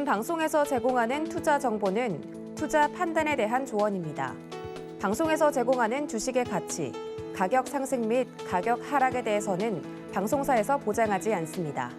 방송에서 제공하는 투자 정보는 투자 판단에 대한 조언입니다. 방송에서 제공하는 주식의 가치, 가격 상승 및 가격 하락에 대해서는 방송사에서 보장하지 않습니다.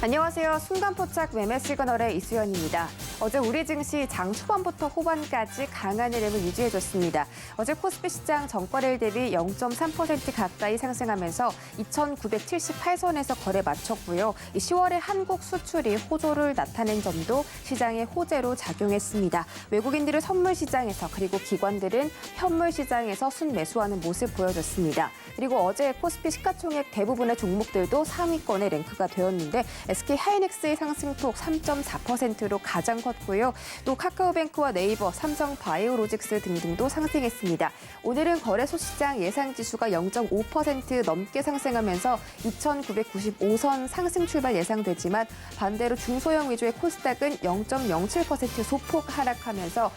안녕하세요. 순간포착 매매 시그널의 이수연입니다. 어제 우리 증시 장 초반부터 후반까지 강한 흐름을 유지해줬습니다. 어제 코스피 시장 전거래일 대비 0.3% 가까이 상승하면서 2,978선에서 거래 마쳤고요. 10월에 한국 수출이 호조를 나타낸 점도 시장의 호재로 작용했습니다. 외국인들은 선물 시장에서 그리고 기관들은 현물 시장에서 순매수하는 모습 보여줬습니다. 그리고 어제 코스피 시가총액 대부분의 종목들도 상위권에 랭크가 되었는데 SK하이닉스의 상승폭 3.4%로 가장 컸고요. 또 카카오뱅크와 네이버, 삼성바이오로직스 등등도 상승했습니다. 오늘은 거래소 시장 예상지수가 0.5% 넘게 상승하면서 2,995선 상승 출발 예상되지만 반대로 중소형 위주의 코스닥은 0.07% 소폭 하락하면서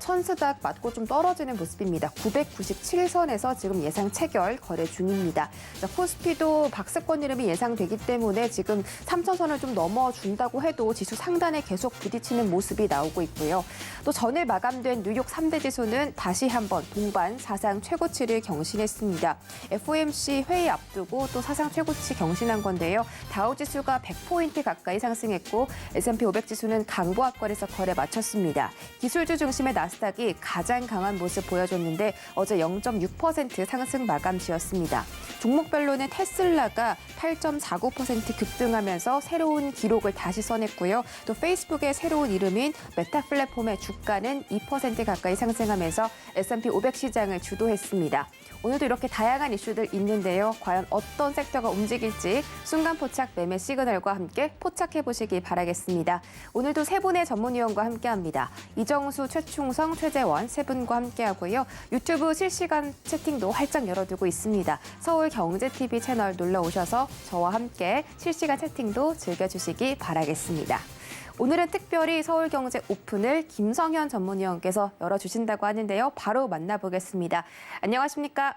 천스닥 맞고 좀 떨어지는 모습입니다. 997선에서 지금 예상 체결 거래 중입니다. 코스피도 박스권 흐름이 예상되기 때문에 지금 3,000선을 좀 넘어준다고 해도 지수 상단에 계속 부딪히는 모습이 나오고 있고요. 또 전일 마감된 뉴욕 3대 지수는 다시 한번 동반 사상 최고치를 경신했습니다. FOMC 회의 앞두고 또 사상 최고치 경신한 건데요. 다우지수가 100포인트 가까이 상승했고 S&P 500지수는 강보합권에서 거래 마쳤습니다. 기술주 중심의 나스닥이 가장 강한 모습 보여줬는데 어제 0.6% 상승 마감지였습니다. 종목별로는 테슬라가 8.49% 급등하면서 새로운 기록을 다시 써냈고요. 또 페이스북의 새로운 이름인 메타 플랫폼의 주가는 2% 가까이 상승하면서 S&P 500 시장을 주도했습니다. 오늘도 이렇게 다양한 이슈들 있는데요. 과연 어떤 섹터가 움직일지 순간 포착 매매 시그널과 함께 포착해 보시기 바라겠습니다. 오늘도 세 분의 전문위원과 함께합니다. 이정수, 최충성, 최재원 세 분과 함께하고요. 유튜브 실시간 채팅도 활짝 열어두고 있습니다. 서울경제TV 채널 놀러오셔서 저와 함께 실시간 채팅도 즐겨주시기 바라겠습니다. 오늘은 특별히 서울경제 오픈을 김성현 전문위원께서 열어주신다고 하는데요. 바로 만나보겠습니다. 안녕하십니까?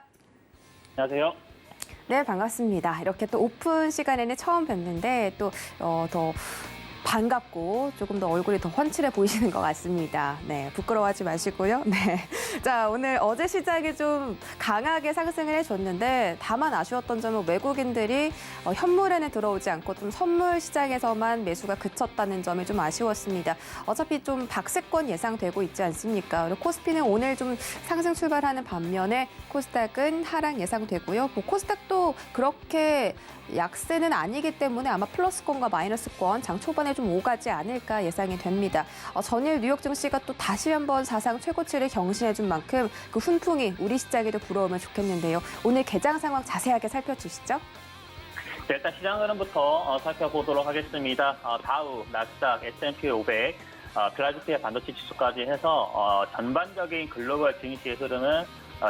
안녕하세요. 네, 반갑습니다. 이렇게 또 오픈 시간에는 처음 뵀는데 또 더 반갑고 조금 더 얼굴이 더 훤칠해 보이시는 것 같습니다. 네, 부끄러워하지 마시고요. 네, 자 오늘 어제 시장이 좀 강하게 상승을 해줬는데 다만 아쉬웠던 점은 외국인들이 현물에는 들어오지 않고 좀 선물 시장에서만 매수가 그쳤다는 점이 좀 아쉬웠습니다. 어차피 좀 박스권 예상되고 있지 않습니까? 그리고 코스피는 오늘 좀 상승 출발하는 반면에 코스닥은 하락 예상되고요. 뭐 코스닥도 그렇게 약세는 아니기 때문에 아마 플러스권과 마이너스권 장 초반에 좀 오가지 않을까 예상이 됩니다. 전일 뉴욕 증시가 또 다시 한번 사상 최고치를 경신해준 만큼 그 훈풍이 우리 시장에도 불어오면 좋겠는데요. 오늘 개장 상황 자세하게 살펴주시죠. 네, 일단 시장 흐름부터 살펴보도록 하겠습니다. 다우, 나스닥, S&P 500, 필라델피아 반도체 지수까지 해서 전반적인 글로벌 증시의 흐름은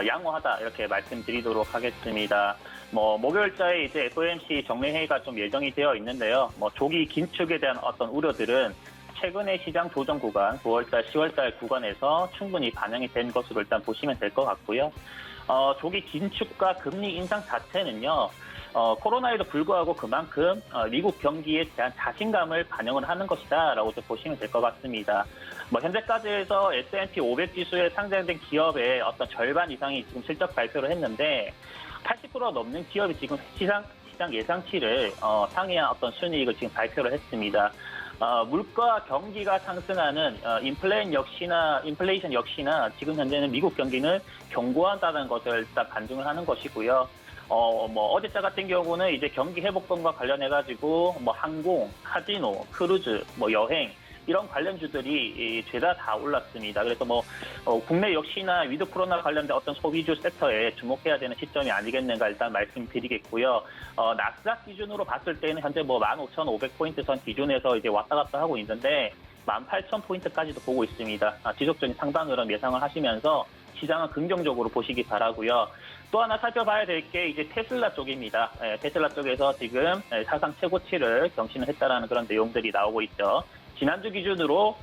양호하다 이렇게 말씀드리도록 하겠습니다. 목요일자에 이제 FOMC 정례회의가 좀 예정이 되어 있는데요. 조기 긴축에 대한 어떤 우려들은 최근의 시장 조정 구간, 9월달, 10월달 구간에서 충분히 반영이 된 것으로 일단 보시면 될 것 같고요. 조기 긴축과 금리 인상 자체는요. 코로나에도 불구하고 그만큼 미국 경기에 대한 자신감을 반영을 하는 것이다라고 보시면 될 것 같습니다. 현재까지 해서 S&P 500 지수에 상장된 기업의 어떤 절반 이상이 지금 실적 발표를 했는데 80% 넘는 기업이 지금 시장 예상치를 상회한 어떤 순이익을 지금 발표를 했습니다. 물가 경기가 상승하는 인플레이션 역시나 지금 현재는 미국 경기는 견고하다는 것을 일단 반증을 하는 것이고요. 어제자 같은 경우는 이제 경기 회복권과 관련해가지고 항공, 카지노, 크루즈, 여행 이런 관련주들이 죄다 다 올랐습니다. 그래서 국내 역시나 위드 코로나 관련된 어떤 소비주 섹터에 주목해야 되는 시점이 아니겠는가 일단 말씀드리겠고요. 나스닥 기준으로 봤을 때는 현재 15,500포인트 선 기준에서 이제 왔다 갔다 하고 있는데 18,000포인트까지도 보고 있습니다. 지속적인 상방 흐름 예상을 하시면서 시장은 긍정적으로 보시기 바라고요. 또 하나 살펴봐야 될 게 이제 테슬라 쪽입니다. 테슬라 쪽에서 지금 사상 최고치를 경신을 했다라는 그런 내용들이 나오고 있죠. 지난주 기준으로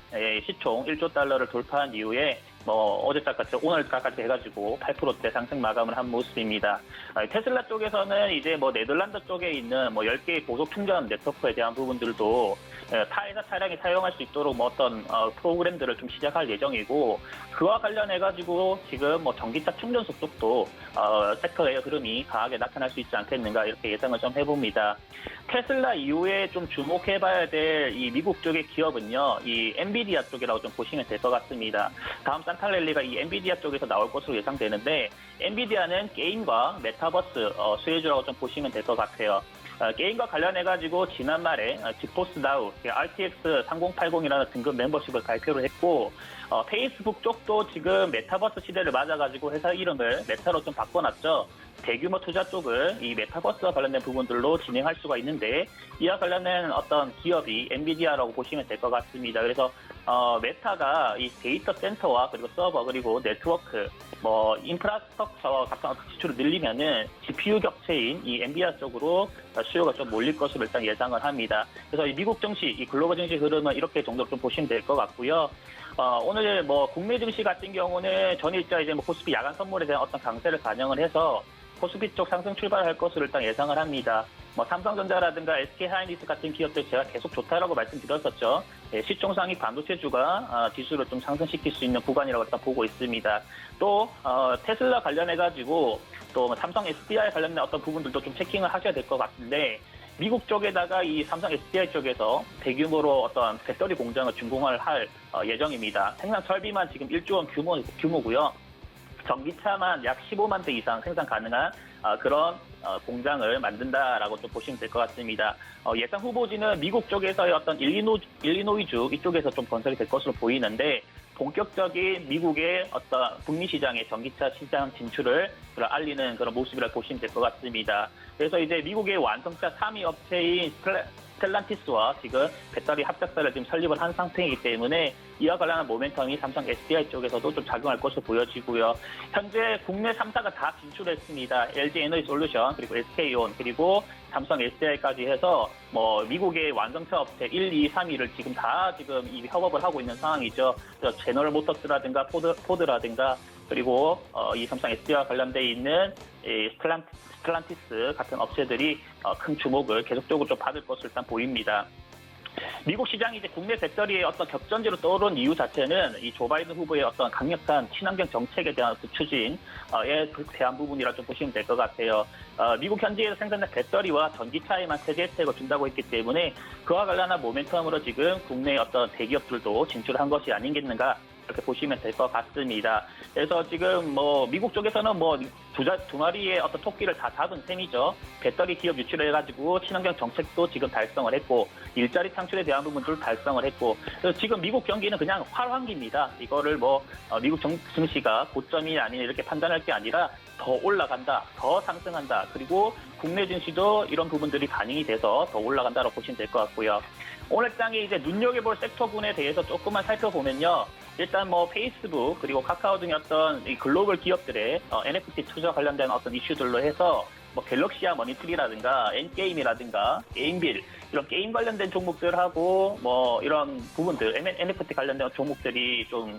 시총 1조 달러를 돌파한 이후에 어제까지 오늘까지 해가지고 8%대 상승 마감을 한 모습입니다. 테슬라 쪽에서는 이제 네덜란드 쪽에 있는 10개의 고속 충전 네트워크에 대한 부분들도 타 회사 차량이 사용할 수 있도록 어떤 프로그램들을 좀 시작할 예정이고, 그와 관련해가지고 지금 전기차 충전소 쪽도 섹터의 흐름이 강하게 나타날 수 있지 않겠는가 이렇게 예상을 좀 해봅니다. 테슬라 이후에 좀 주목해봐야 될 이 미국 쪽의 기업은요, 이 엔비디아 쪽이라고 좀 보시면 될 것 같습니다. 다음 산타랠리가 이 엔비디아 쪽에서 나올 것으로 예상되는데, 엔비디아는 게임과 메타버스 수혜주라고 좀 보시면 될 것 같아요. 게임과 관련해가지고 지난말에 지포스 나우, RTX 3080이라는 등급 멤버십을 발표를 했고, 페이스북 쪽도 지금 메타버스 시대를 맞아가지고 회사 이름을 메타로 좀 바꿔놨죠. 대규모 투자 쪽을 이 메타버스와 관련된 부분들로 진행할 수가 있는데, 이와 관련된 어떤 기업이 엔비디아라고 보시면 될 것 같습니다. 그래서 메타가 이 데이터 센터와 그리고 서버 그리고 네트워크 인프라스트럭처 같은 지출을 늘리면은 GPU 격체인 이 엔비디아 쪽으로 수요가 좀 몰릴 것으로 일단 예상을 합니다. 그래서 이 미국 증시, 이 글로벌 증시 흐름은 이렇게 정도로 좀 보시면 될 것 같고요. 오늘 국내 증시 같은 경우는 전일자 이제 코스피 야간 선물에 대한 어떤 강세를 반영을 해서 코스피 쪽 상승 출발할 것으로 일단 예상을 합니다. 삼성전자라든가 SK하이닉스 같은 기업들 제가 계속 좋다라고 말씀드렸었죠. 시총상위 반도체주가 지수를 좀 상승시킬 수 있는 구간이라고 일단 보고 있습니다. 또 테슬라 관련해가지고 또 삼성 SDI 관련된 어떤 부분들도 좀 체킹을 하셔야 될 것 같은데, 미국 쪽에다가 이 삼성 SDI 쪽에서 대규모로 어떤 배터리 공장을 준공을 할 예정입니다. 생산 설비만 지금 1조 원 규모고요. 전기차만 약 15만 대 이상 생산 가능한 그런 공장을 만든다라고 좀 보시면 될 것 같습니다. 예상 후보지는 미국 쪽에서의 어떤 일리노이주 이쪽에서 좀 건설이 될 것으로 보이는데, 본격적인 미국의 어떤 북미 시장의 전기차 시장 진출을 알리는 그런 모습이라 보시면 될 것 같습니다. 그래서 이제 미국의 완성차 3위 업체인 스텔란티스와 지금 배터리 합작사를 지금 설립을 한 상태이기 때문에 이와 관련한 모멘텀이 삼성 SDI 쪽에서도 좀 작용할 것으로 보여지고요. 현재 국내 3사가 다 진출했습니다. LG 에너지 솔루션, 그리고 SK온, 그리고 삼성 SDI까지 해서 미국의 완성차 업체 1, 2, 3위를 지금 이 협업을 하고 있는 상황이죠. 그래서 제너럴 모터스라든가 포드라든가 그리고 이 삼성 SDI와 관련돼 있는 스텔란티스 같은 업체들이 큰 주목을 계속적으로 좀 받을 것으로 일단 보입니다. 미국 시장이 이제 국내 배터리의 어떤 격전지로 떠오른 이유 자체는 이 조 바이든 후보의 어떤 강력한 친환경 정책에 대한 추진에 대한 부분이라 좀 보시면 될 것 같아요. 미국 현지에서 생산된 배터리와 전기차에만 세제 혜택을 준다고 했기 때문에 그와 관련한 모멘텀으로 지금 국내 어떤 대기업들도 진출한 것이 아니겠는가 이렇게 보시면 될 것 같습니다. 그래서 지금 미국 쪽에서는 두 마리의 어떤 토끼를 다 잡은 셈이죠. 배터리 기업 유치를 해가지고 친환경 정책도 지금 달성을 했고, 일자리 창출에 대한 부분도 달성을 했고, 그래서 지금 미국 경기는 그냥 활황기입니다. 이거를 미국 증시가 고점이 아닌 이렇게 판단할 게 아니라 더 올라간다, 더 상승한다, 그리고 국내 증시도 이런 부분들이 반영이 돼서 더 올라간다고 보시면 될 것 같고요. 오늘 장에 이제 눈여겨볼 섹터군에 대해서 조금만 살펴보면요. 일단 페이스북 그리고 카카오 등의 어떤 이 글로벌 기업들의 NFT 투자 관련된 어떤 이슈들로 해서 갤럭시아 머니트리라든가 엔게임이라든가 게임빌 이런 게임 관련된 종목들하고 이런 부분들 NFT 관련된 종목들이 좀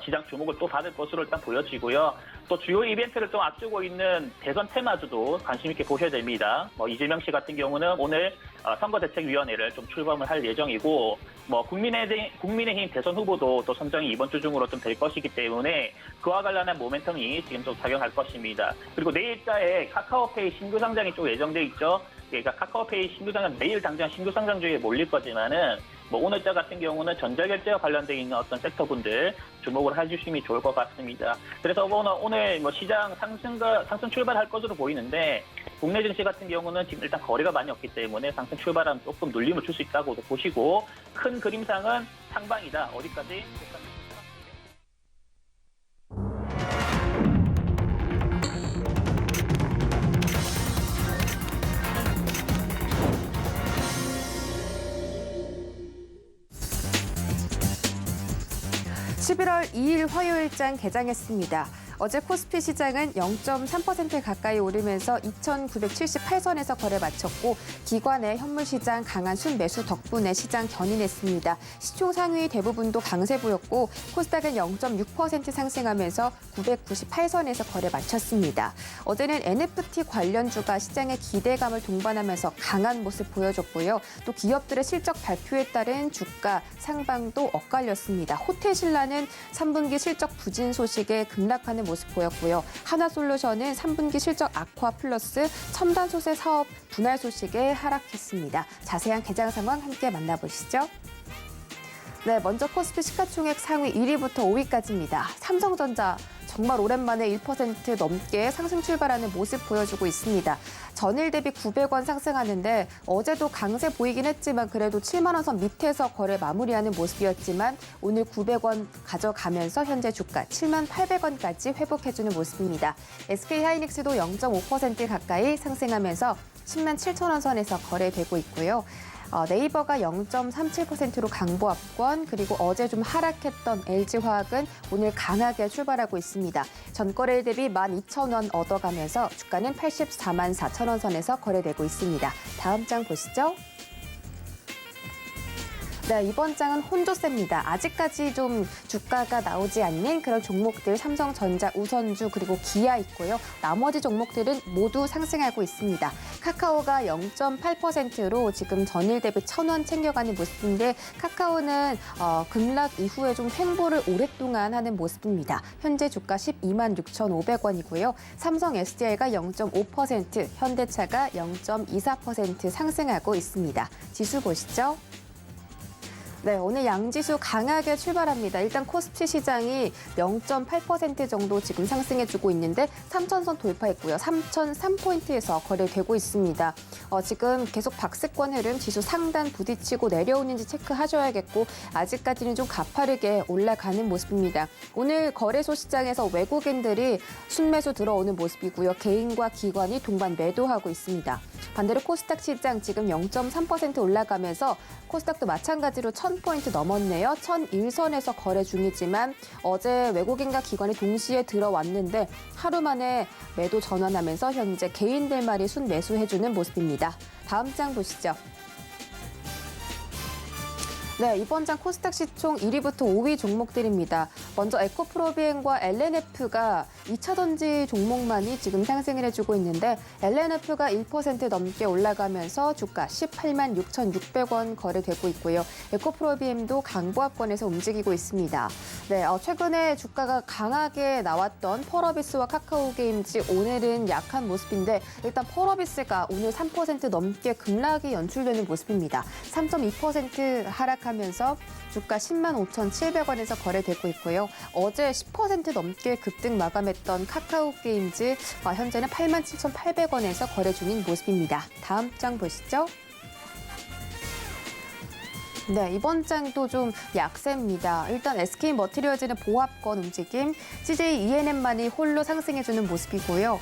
시장 주목을 또 받을 것으로 일단 보여지고요. 또 주요 이벤트를 좀 앞두고 있는 대선 테마주도 관심 있게 보셔야 됩니다. 이재명 씨 같은 경우는 오늘 선거대책위원회를 좀 출범을 할 예정이고, 국민의힘 대선 후보도 또 선정이 이번 주 중으로 좀 될 것이기 때문에 그와 관련한 모멘텀이 지금 좀 작용할 것입니다. 그리고 내일자에 카카오페이 신규 상장이 좀 예정돼 있죠. 그러니까 카카오페이 신규 상장, 내일 당장 신규 상장주에 몰릴 거지만은 오늘자 같은 경우는 전자결제와 관련되어 있는 어떤 섹터분들 주목을 해주시면 좋을 것 같습니다. 그래서 오늘 시장 상승 출발할 것으로 보이는데, 국내 증시 같은 경우는 지금 일단 거래가 많이 없기 때문에 상승 출발하면 조금 눌림을 줄 수 있다고 보시고, 큰 그림상은 상방이다. 어디까지? 11월 2일 화요일장 개장했습니다. 어제 코스피 시장은 0.3% 가까이 오르면서 2,978선에서 거래 마쳤고 기관의 현물 시장 강한 순매수 덕분에 시장 견인했습니다. 시총 상위 대부분도 강세 보였고 코스닥은 0.6% 상승하면서 998선에서 거래 마쳤습니다. 어제는 NFT 관련주가 시장의 기대감을 동반하면서 강한 모습 보여줬고요. 또 기업들의 실적 발표에 따른 주가 상방도 엇갈렸습니다. 호텔신라는 3분기 실적 부진 소식에 급락하는 모습 보였고요. 하나솔루션은 3분기 실적 악화 플러스 첨단소재 사업 분할 소식에 하락했습니다. 자세한 개장 상황 함께 만나보시죠. 네, 먼저 코스피 시가총액 상위 1위부터 5위까지입니다. 삼성전자 정말 오랜만에 1% 넘게 상승 출발하는 모습 보여주고 있습니다. 전일 대비 900원 상승하는데 어제도 강세 보이긴 했지만 그래도 7만 원 선 밑에서 거래 마무리하는 모습이었지만 오늘 900원 가져가면서 현재 주가 7만 800원까지 회복해주는 모습입니다. SK하이닉스도 0.5% 가까이 상승하면서 10만 7천 원 선에서 거래되고 있고요. 네이버가 0.37%로 강보합권, 그리고 어제 좀 하락했던 LG화학은 오늘 강하게 출발하고 있습니다. 전거래일 대비 12,000원 얻어가면서 주가는 84만 4천 원 선에서 거래되고 있습니다. 다음 장 보시죠. 네, 이번 장은 혼조세입니다. 아직까지 좀 주가가 나오지 않는 그런 종목들, 삼성전자, 우선주, 그리고 기아 있고요. 나머지 종목들은 모두 상승하고 있습니다. 카카오가 0.8%로 지금 전일 대비 1,000원 챙겨가는 모습인데 카카오는 급락 이후에 좀 횡보를 오랫동안 하는 모습입니다. 현재 주가 12만 6,500원이고요. 삼성 SDI가 0.5%, 현대차가 0.24% 상승하고 있습니다. 지수 보시죠. 네, 오늘 양지수 강하게 출발합니다. 일단 코스피 시장이 0.8% 정도 지금 상승해주고 있는데 3,000선 돌파했고요. 3,003포인트에서 거래되고 있습니다. 지금 계속 박스권 흐름 지수 상단 부딪히고 내려오는지 체크하셔야겠고 아직까지는 좀 가파르게 올라가는 모습입니다. 오늘 거래소 시장에서 외국인들이 순매수 들어오는 모습이고요. 개인과 기관이 동반 매도하고 있습니다. 반대로 코스닥 시장 지금 0.3% 올라가면서 코스닥도 마찬가지로 1,000포인트 넘었네요. 1,001선에서 거래 중이지만 어제 외국인과 기관이 동시에 들어왔는데 하루 만에 매도 전환하면서 현재 개인들만이 순매수해주는 모습입니다. 다음 장 보시죠. 네, 이번 장 코스닥 시총 1위부터 5위 종목들입니다. 먼저 에코프로비엠과 LNF가 2차 전지 종목만이 지금 상승을 해주고 있는데 LNF가 1% 넘게 올라가면서 주가 18만 6,600원 거래되고 있고요. 에코프로비엠도 강보합권에서 움직이고 있습니다. 네, 최근에 주가가 강하게 나왔던 펄어비스와 카카오게임즈 오늘은 약한 모습인데 일단 펄어비스가 오늘 3% 넘게 급락이 연출되는 모습입니다. 3.2% 하락하면서 주가 10만 5,700원에서 거래되고 있고요. 어제 10% 넘게 급등 마감했던 카카오게임즈 현재는 8만 7,800원에서 거래 중인 모습입니다. 다음 장 보시죠. 네, 이번 장도 좀 약세입니다. 일단 SK머티리얼즈는 보합권 움직임, CJ ENM만이 홀로 상승해주는 모습이고요.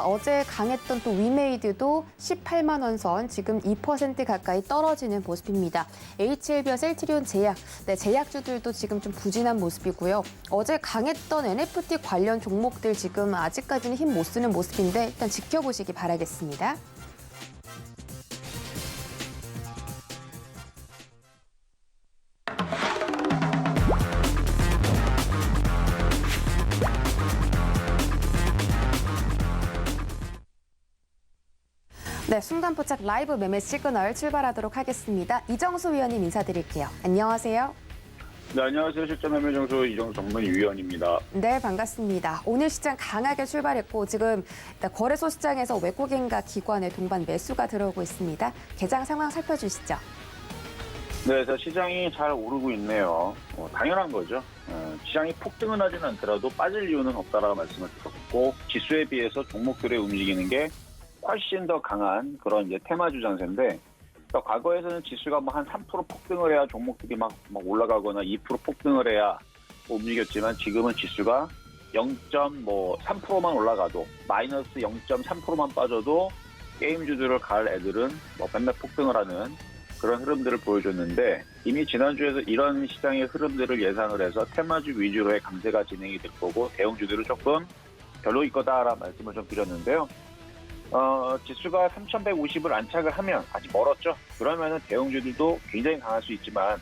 어제 강했던 또 위메이드도 18만 원 선, 지금 2% 가까이 떨어지는 모습입니다. HLB와 셀트리온 제약, 네, 제약주들도 지금 좀 부진한 모습이고요. 어제 강했던 NFT 관련 종목들 지금 아직까지는 힘 못 쓰는 모습인데 일단 지켜보시기 바라겠습니다. 네, 순간포착 라이브 매매 시그널 출발하도록 하겠습니다. 이정수 위원님 인사드릴게요. 안녕하세요. 네, 안녕하세요. 실전매매정수 이정수 전문위원입니다. 네, 반갑습니다. 오늘 시장 강하게 출발했고 지금 거래소 시장에서 외국인과 기관의 동반 매수가 들어오고 있습니다. 개장 상황 살펴주시죠. 네, 시장이 잘 오르고 있네요. 당연한 거죠. 시장이 폭등은 하지는 않더라도 빠질 이유는 없다라고 말씀을 드렸고 지수에 비해서 종목들의 움직이는 게 훨씬 더 강한 그런 이제 테마주 장세인데 그러니까 과거에서는 지수가 뭐 한 3% 폭등을 해야 종목들이 막 올라가거나 2% 폭등을 해야 움직였지만 지금은 지수가 0.3%만 올라가도 마이너스 0.3%만 빠져도 게임주들을 갈 애들은 맨날 폭등을 하는 그런 흐름들을 보여줬는데 이미 지난주에서 이런 시장의 흐름들을 예상을 해서 테마주 위주로의 강세가 진행이 될 거고 대형주들은 조금 별로일 거다라는 말씀을 좀 드렸는데요. 지수가 3,150을 안착을 하면 아직 멀었죠. 그러면은 대형주들도 굉장히 강할 수 있지만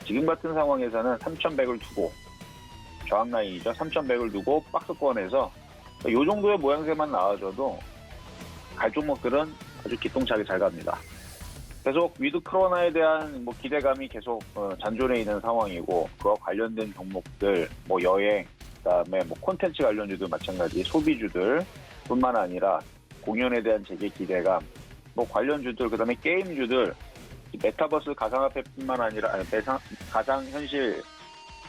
지금 같은 상황에서는 3,100을 두고 저항 라인이죠. 3,100을 두고 박스권에서 이 정도의 모양새만 나와줘도 갈 종목들은 아주 기똥차게 잘 갑니다. 계속 위드 코로나에 대한 기대감이 계속 잔존해 있는 상황이고 그와 관련된 종목들, 여행, 그다음에 콘텐츠 관련주도 마찬가지, 소비주들 뿐만 아니라 공연에 대한 재개 기대감, 관련주들, 그다음에 게임주들, 메타버스 가상화폐뿐만 아니라 가상현실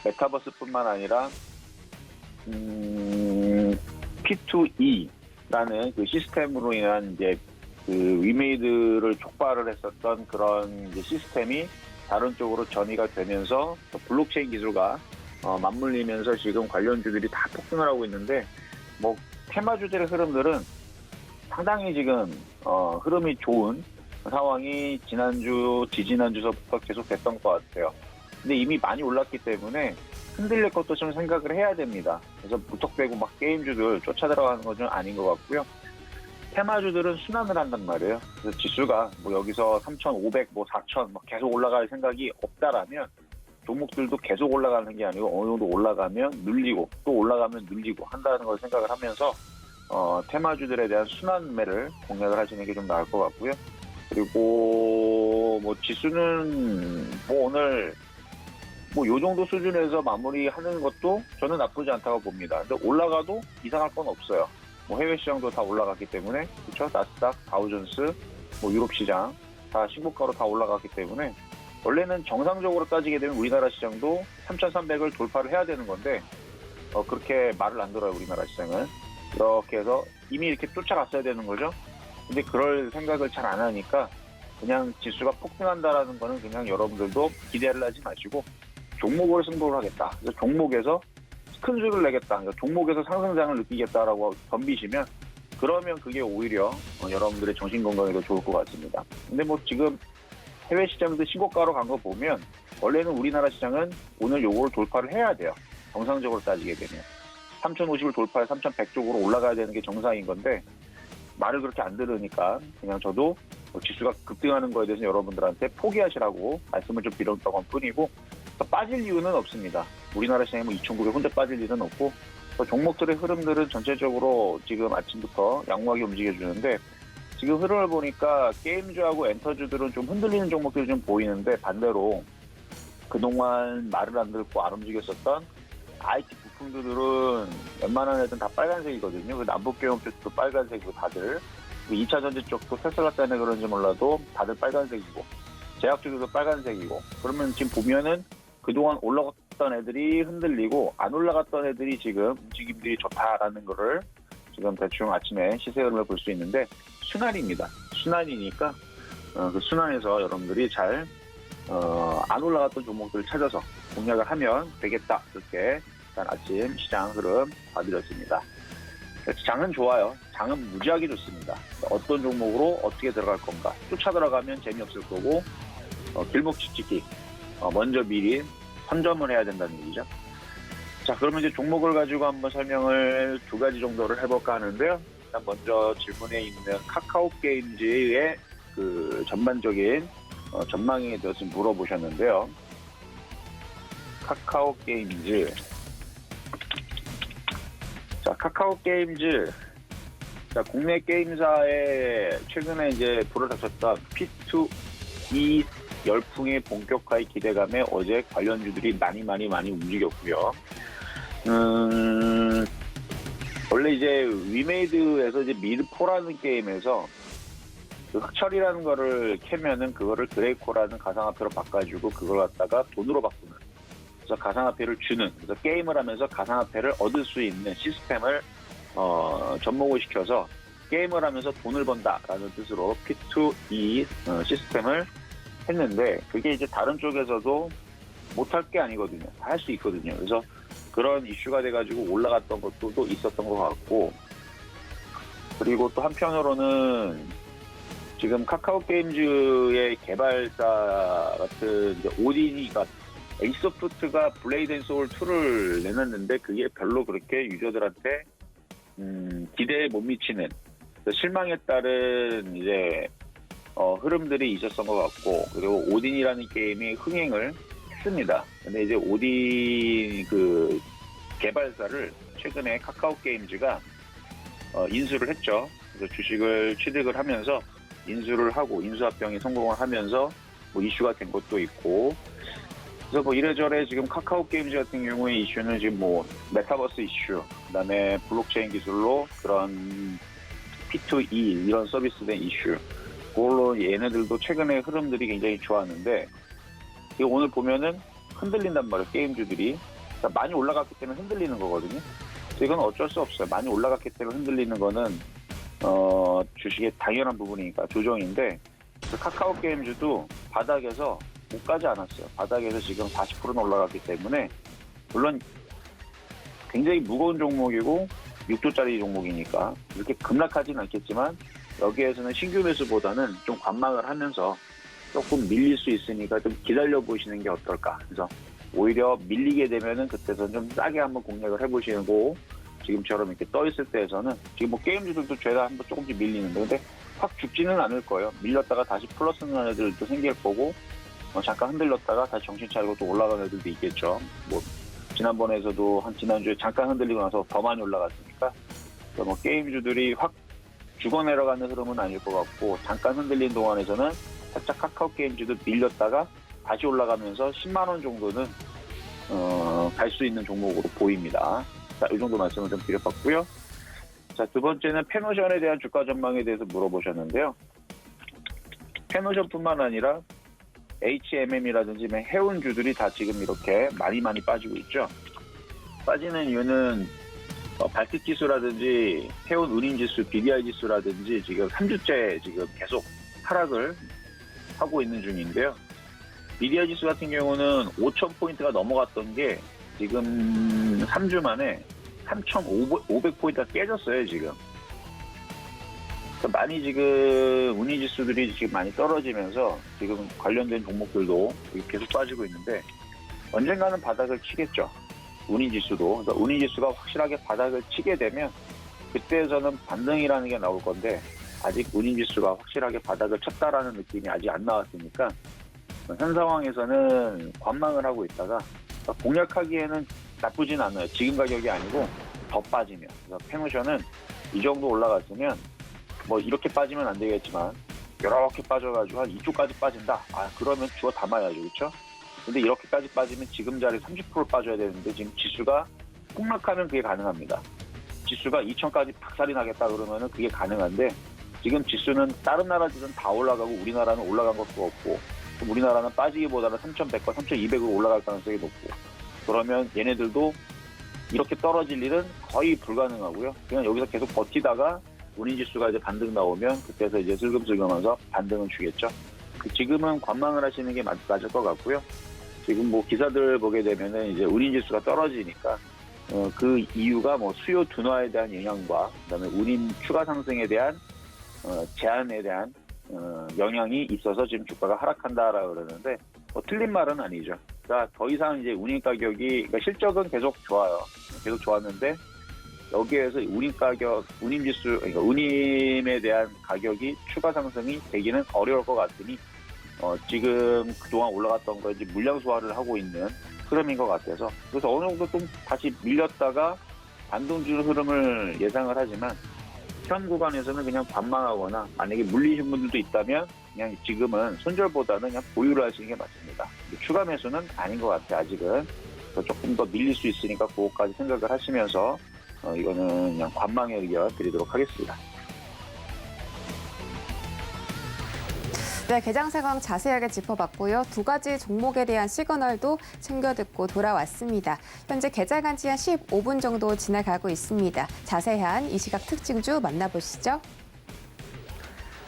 메타버스뿐만 아니라 P2E라는 그 시스템으로 인한 이제 그 위메이드를 촉발을 했었던 그런 이제 시스템이 다른 쪽으로 전이가 되면서 블록체인 기술과 맞물리면서 지금 관련주들이 다 폭등을 하고 있는데 테마주들의 흐름들은 상당히 지금 흐름이 좋은 상황이 지난주, 지지난주서부터 계속 됐던 것 같아요. 근데 이미 많이 올랐기 때문에 흔들릴 것도 좀 생각을 해야 됩니다. 그래서 무턱대고 게임주들 쫓아들어가는 건 좀 아닌 것 같고요. 테마주들은 순환을 한단 말이에요. 그래서 지수가 여기서 3,500, 4,000 계속 올라갈 생각이 없다라면 종목들도 계속 올라가는 게 아니고 어느 정도 올라가면 눌리고 또 올라가면 눌리고 한다는 걸 생각을 하면서 테마주들에 대한 순환매를 공략을 하시는 게 좀 나을 것 같고요. 그리고 지수는 오늘 요 정도 수준에서 마무리하는 것도 저는 나쁘지 않다고 봅니다. 근데 올라가도 이상할 건 없어요. 해외 시장도 다 올라갔기 때문에, 그렇죠? 나스닥, 다우존스, 유럽 시장 다 신고가로 다 올라갔기 때문에 원래는 정상적으로 따지게 되면 우리나라 시장도 3,300을 돌파를 해야 되는 건데 그렇게 말을 안 들어요. 우리나라 시장은 이렇게 해서 이미 이렇게 쫓아갔어야 되는 거죠. 근데 그럴 생각을 잘 안 하니까 그냥 지수가 폭등한다라는 거는 그냥 여러분들도 기대를 하지 마시고 종목으로 승부를 하겠다. 그래서 종목에서 큰 수익을 내겠다. 그러니까 종목에서 상승장을 느끼겠다라고 덤비시면 그러면 그게 오히려 여러분들의 정신건강에도 좋을 것 같습니다. 근데 지금 해외 시장도 신고가로 간 거 보면 원래는 우리나라 시장은 오늘 요거를 돌파를 해야 돼요. 정상적으로 따지게 되면 3,050을 돌파해 3,100 쪽으로 올라가야 되는 게 정상인 건데 말을 그렇게 안 들으니까 그냥 저도 지수가 급등하는 거에 대해서 여러분들한테 포기하시라고 말씀을 좀 드렸던 것 뿐이고 빠질 이유는 없습니다. 우리나라 시장에 2,900 혼자 빠질 일은 없고 종목들의 흐름들은 전체적으로 지금 아침부터 양호하게 움직여주는데 지금 흐름을 보니까 게임주하고 엔터주들은 좀 흔들리는 종목들이 좀 보이는데 반대로 그동안 말을 안 듣고 안 움직였었던 IT 부품주들은 웬만한 애들은 다 빨간색이거든요. 그 남북경협 쪽도 빨간색이고 다들 2차 전지 쪽도 테슬라 때문에 그런지 몰라도 다들 빨간색이고 제약주들도 빨간색이고 그러면 지금 보면은 그동안 올라갔던 애들이 흔들리고 안 올라갔던 애들이 지금 움직임들이 좋다라는 거를 지금 대충 아침에 시세 흐름을 볼 수 있는데 순환입니다. 순환이니까 그 순환에서 여러분들이 잘 안 올라갔던 종목들을 찾아서 공략을 하면 되겠다. 이렇게 일단 아침 시장 흐름 봐드렸습니다. 장은 좋아요. 장은 무지하게 좋습니다. 어떤 종목으로 어떻게 들어갈 건가. 쫓아 들어가면 재미없을 거고 길목 치치기 먼저 미리 선점을 해야 된다는 얘기죠. 자, 그러면 이제 종목을 가지고 한번 설명을 2가지 정도를 해볼까 하는데요. 일단 먼저 질문에 있는 카카오 게임즈의 그 전반적인 전망에 대해서 물어보셨는데요. 카카오 게임즈. 자, 카카오 게임즈. 자, 국내 게임사에 최근에 이제 불을 닥쳤던 P2E 열풍의 본격화의 기대감에 어제 관련주들이 많이 움직였고요. 원래 이제 위메이드에서 이제 미드4라는 게임에서 그 흑철이라는 거를 캐면은 그거를 그레이코라는 가상화폐로 바꿔주고 그걸 갖다가 돈으로 바꾸는. 그래서 가상화폐를 주는. 그래서 게임을 하면서 가상화폐를 얻을 수 있는 시스템을 접목을 시켜서 게임을 하면서 돈을 번다라는 뜻으로 P2E 시스템을 했는데 그게 이제 다른 쪽에서도 못할 게 아니거든요. 다 할 수 있거든요. 그래서 그런 이슈가 돼가지고 올라갔던 것도 또 있었던 것 같고 그리고 또 한편으로는 지금 카카오 게임즈의 개발사 같은 이제 오디니가 에이소프트가 블레이드 앤 소울 2를 내놨는데 그게 별로 그렇게 유저들한테 기대에 못 미치는 실망에 따른 이제 흐름들이 있었던 것 같고, 그리고 오딘이라는 게임이 흥행을 했습니다. 근데 이제 오딘 그 개발사를 최근에 카카오 게임즈가 인수를 했죠. 그래서 주식을 취득을 하면서 인수를 하고 인수합병에 성공을 하면서 뭐 이슈가 된 것도 있고, 그래서 뭐 이래저래 지금 카카오 게임즈 같은 경우의 이슈는 지금 뭐 메타버스 이슈, 그다음에 블록체인 기술로 그런 P2E 이런 서비스된 이슈, 그걸로 얘네들도 최근에 흐름들이 굉장히 좋았는데 이거 오늘 보면은 흔들린단 말이에요. 게임주들이 그러니까 많이 올라갔기 때문에 흔들리는 거거든요. 이건 어쩔 수 없어요. 많이 올라갔기 때문에 흔들리는 거는 주식의 당연한 부분이니까 조정인데, 카카오 게임즈도 바닥에서 못 가지 않았어요. 바닥에서 지금 40%는 올라갔기 때문에, 물론 굉장히 무거운 종목이고 6조짜리 종목이니까 이렇게 급락하지는 않겠지만, 여기에서는 신규 매수보다는 좀 관망을 하면서 조금 밀릴 수 있으니까 좀 기다려 보시는 게 어떨까. 그래서 오히려 밀리게 되면은 그때는 좀 싸게 한번 공략을 해보시는 거, 지금처럼 이렇게 떠 있을 때에서는 지금 뭐 게임주들도 죄다 한번 조금씩 밀리는데, 근데 확 죽지는 않을 거예요. 밀렸다가 다시 플러스 는 애들도 생길 거고, 잠깐 흔들렸다가 다시 정신 차리고 또 올라가는 애들도 있겠죠. 뭐 지난번에서도 지난주에 잠깐 흔들리고 나서 더 많이 올라갔으니까, 뭐 게임주들이 확 죽어 내려가는 흐름은 아닐 것 같고, 잠깐 흔들린 동안에서는 살짝 카카오 게임즈도 밀렸다가 다시 올라가면서 10만 원 정도는 갈 수 있는 종목으로 보입니다. 자, 이 정도 말씀을 좀 드려봤고요. 자, 두 번째는 페노션에 대한 주가 전망에 대해서 물어보셨는데요. 페노션뿐만 아니라 HMM이라든지 해운주들이 다 지금 이렇게 많이 빠지고 있죠. 빠지는 이유는 발틱 지수라든지 해운 운임 지수, BDI 지수라든지 지금 3주째 지금 계속 하락을 하고 있는 중인데요. BDI 지수 같은 경우는 5,000포인트가 넘어갔던 게 지금 3주 만에 3,500포인트가 깨졌어요, 지금. 많이 지금 운임 지수들이 지금 많이 떨어지면서 지금 관련된 종목들도 계속 빠지고 있는데, 언젠가는 바닥을 치겠죠. 운임지수도. 그러니까 운임지수가 확실하게 바닥을 치게 되면 그때에서는 반등이라는 게 나올 건데, 아직 운임지수가 확실하게 바닥을 쳤다라는 느낌이 아직 안 나왔으니까 현 상황에서는 관망을 하고 있다가, 공략하기에는 나쁘진 않아요. 지금 가격이 아니고 더 빠지면. 그래서 페노션은 이 정도 올라갔으면 뭐 이렇게 빠지면 안 되겠지만 이렇게 빠져가지고 한 이쪽까지 빠진다. 그러면 주워 담아야죠. 그렇죠? 근데 이렇게까지 빠지면 지금 자리 30% 빠져야 되는데, 지금 지수가 폭락하면 그게 가능합니다. 지수가 2,000까지 박살이 나겠다 그러면은 그게 가능한데, 지금 지수는 다른 나라들은 다 올라가고 우리나라는 올라간 것도 없고, 우리나라는 빠지기보다는 3,100과 3,200으로 올라갈 가능성이 높고, 그러면 얘네들도 이렇게 떨어질 일은 거의 불가능하고요. 그냥 여기서 계속 버티다가 운임지수가 이제 반등 나오면 그때서 이제 슬금슬금 하면서 반등은 주겠죠. 지금은 관망을 하시는 게 맞을 것 같고요. 지금 뭐 기사들 보게 되면은 이제 운임지수가 떨어지니까 그 이유가 뭐 수요 둔화에 대한 영향과 그다음에 운임 추가 상승에 대한 제한에 대한 영향이 있어서 지금 주가가 하락한다라고 그러는데, 뭐 틀린 말은 아니죠. 그러니까 더 이상 이제 운임 가격이, 그러니까 실적은 계속 좋아요. 계속 좋았는데 여기에서 운임 가격, 운임 지수, 그러니까 운임에 대한 가격이 추가 상승이 되기는 어려울 것 같으니 지금 그동안 올라갔던 거 이제 물량 소화를 하고 있는 흐름인 것 같아서, 그래서 어느 정도 좀 다시 밀렸다가 반등 주는 흐름을 예상을 하지만, 현 구간에서는 그냥 관망하거나 만약에 물리신 분들도 있다면 그냥 지금은 손절보다는 그냥 보유를 하시는 게 맞습니다. 추가 매수는 아닌 것 같아요. 아직은 조금 더 밀릴 수 있으니까 그거까지 생각을 하시면서 이거는 그냥 관망의 의견 드리도록 하겠습니다. 네, 개장 상황 자세하게 짚어봤고요. 두 가지 종목에 대한 시그널도 챙겨 듣고 돌아왔습니다. 현재 개장한 지 한 15분 정도 지나가고 있습니다. 자세한 이 시각 특징주 만나보시죠.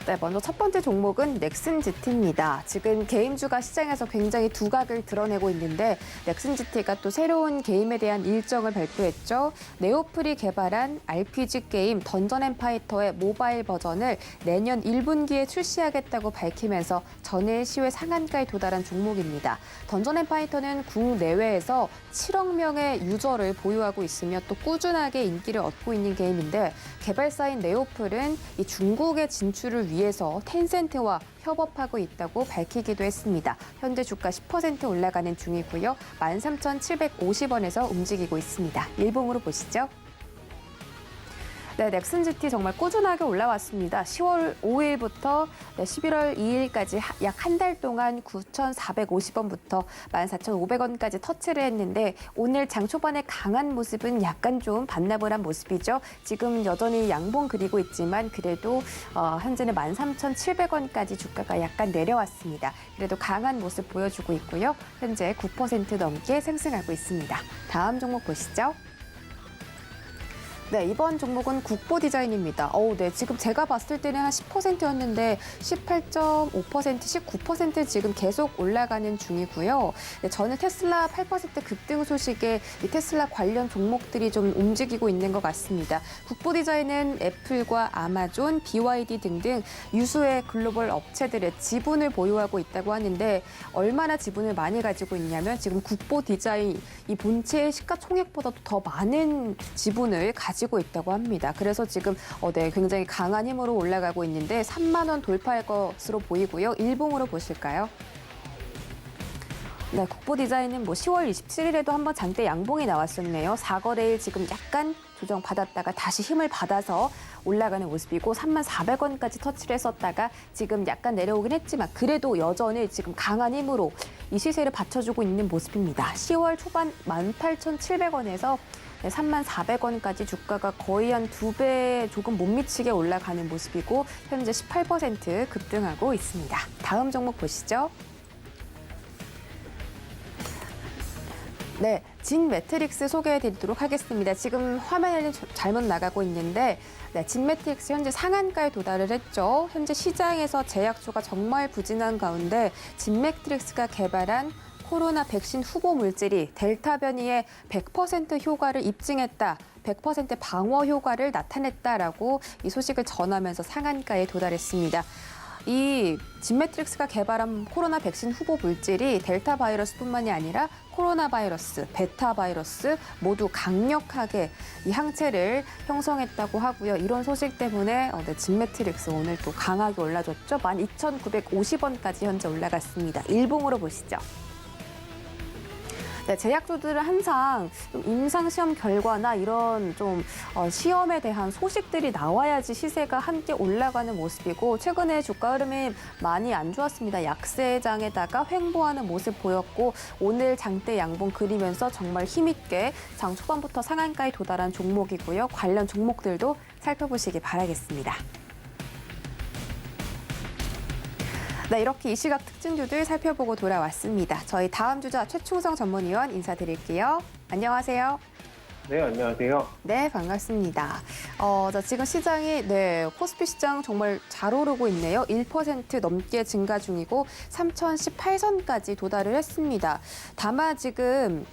네, 먼저 첫 번째 종목은 넥슨GT입니다. 지금 게임주가 시장에서 굉장히 두각을 드러내고 있는데 넥슨GT가 또 새로운 게임에 대한 일정을 발표했죠. 네오플이 개발한 RPG 게임 던전앤파이터의 모바일 버전을 내년 1분기에 출시하겠다고 밝히면서 전일 시외 상한가에 도달한 종목입니다. 던전앤파이터는 국내외에서 7억 명의 유저를 보유하고 있으며 또 꾸준하게 인기를 얻고 있는 게임인데 개발사인 네오플은 이 중국의 진출을 위해서 텐센트와 협업하고 있다고 밝히기도 했습니다. 현재 주가 10% 올라가는 중이고요. 13,750원에서 움직이고 있습니다. 일봉으로 보시죠. 네, 넥슨GT 정말 꾸준하게 올라왔습니다. 10월 5일부터 11월 2일까지 약 한 달 동안 9,450원부터 14,500원까지 터치를 했는데 오늘 장 초반에 강한 모습은 약간 좀 반납을 한 모습이죠. 지금 여전히 양봉 그리고 있지만 그래도 현재는 13,700원까지 주가가 약간 내려왔습니다. 그래도 강한 모습 보여주고 있고요. 현재 9% 넘게 상승하고 있습니다. 다음 종목 보시죠. 네, 이번 종목은 국보디자인입니다. 네, 지금 제가 봤을 때는 한 10%였는데 18.5%, 19% 지금 계속 올라가는 중이고요. 네, 저는 테슬라 8% 급등 소식에 이 테슬라 관련 종목들이 좀 움직이고 있는 것 같습니다. 국보디자인은 애플과 아마존, BYD 등등 유수의 글로벌 업체들의 지분을 보유하고 있다고 하는데 얼마나 지분을 많이 가지고 있냐면 지금 국보디자인 이 본체의 시가총액보다도 더 많은 지분을 가지고 있다고 합니다. 그래서 지금 네, 굉장히 강한 힘으로 올라가고 있는데 3만 원 돌파할 것으로 보이고요. 일봉으로 보실까요? 네, 국보디자인은 10월 27일에도 한번 장대 양봉이 나왔었네요. 4거래일 지금 약간 조정받았다가 다시 힘을 받아서 올라가는 모습이고 34,400원까지 터치를 했었다가 지금 약간 내려오긴 했지만 그래도 여전히 지금 강한 힘으로 이 시세를 받쳐주고 있는 모습입니다. 10월 초반 18,700원에서 34,400원까지 주가가 거의 한 2배 조금 못 미치게 올라가는 모습이고 현재 18% 급등하고 있습니다. 다음 종목 보시죠. 네, 진 매트릭스 소개해드리도록 하겠습니다. 지금 화면에는 잘못 나가고 있는데 네, 진 매트릭스 현재 상한가에 도달을 했죠. 현재 시장에서 제약주가 정말 부진한 가운데 진 매트릭스가 개발한 코로나 백신 후보 물질이 델타 변이의 100% 효과를 입증했다. 100% 방어 효과를 나타냈다라고 이 소식을 전하면서 상한가에 도달했습니다. 이 진매트릭스가 개발한 코로나 백신 후보 물질이 델타 바이러스뿐만이 아니라 코로나 바이러스, 베타 바이러스 모두 강력하게 이 항체를 형성했다고 하고요. 이런 소식 때문에 진매트릭스 오늘 또 강하게 올라줬죠. 12,950원까지 현재 올라갔습니다. 일봉으로 보시죠. 네, 제약주들은 항상 좀 임상시험 결과나 이런 좀 시험에 대한 소식들이 나와야지 시세가 함께 올라가는 모습이고 최근에 주가 흐름이 많이 안 좋았습니다. 약세장에다가 횡보하는 모습 보였고 오늘 장대 양봉 그리면서 정말 힘있게 장 초반부터 상한가에 도달한 종목이고요. 관련 종목들도 살펴보시기 바라겠습니다. 네, 이렇게 이 시각 특징주들 살펴보고 돌아왔습니다. 저희 다음 주자 최충성 전문위원 인사드릴게요. 안녕하세요. 네, 안녕하세요. 네, 반갑습니다. 지금 시장이 코스피 시장 정말 잘 오르고 있네요. 1% 넘게 증가 중이고 3,018선까지 도달을 했습니다. 다만 지금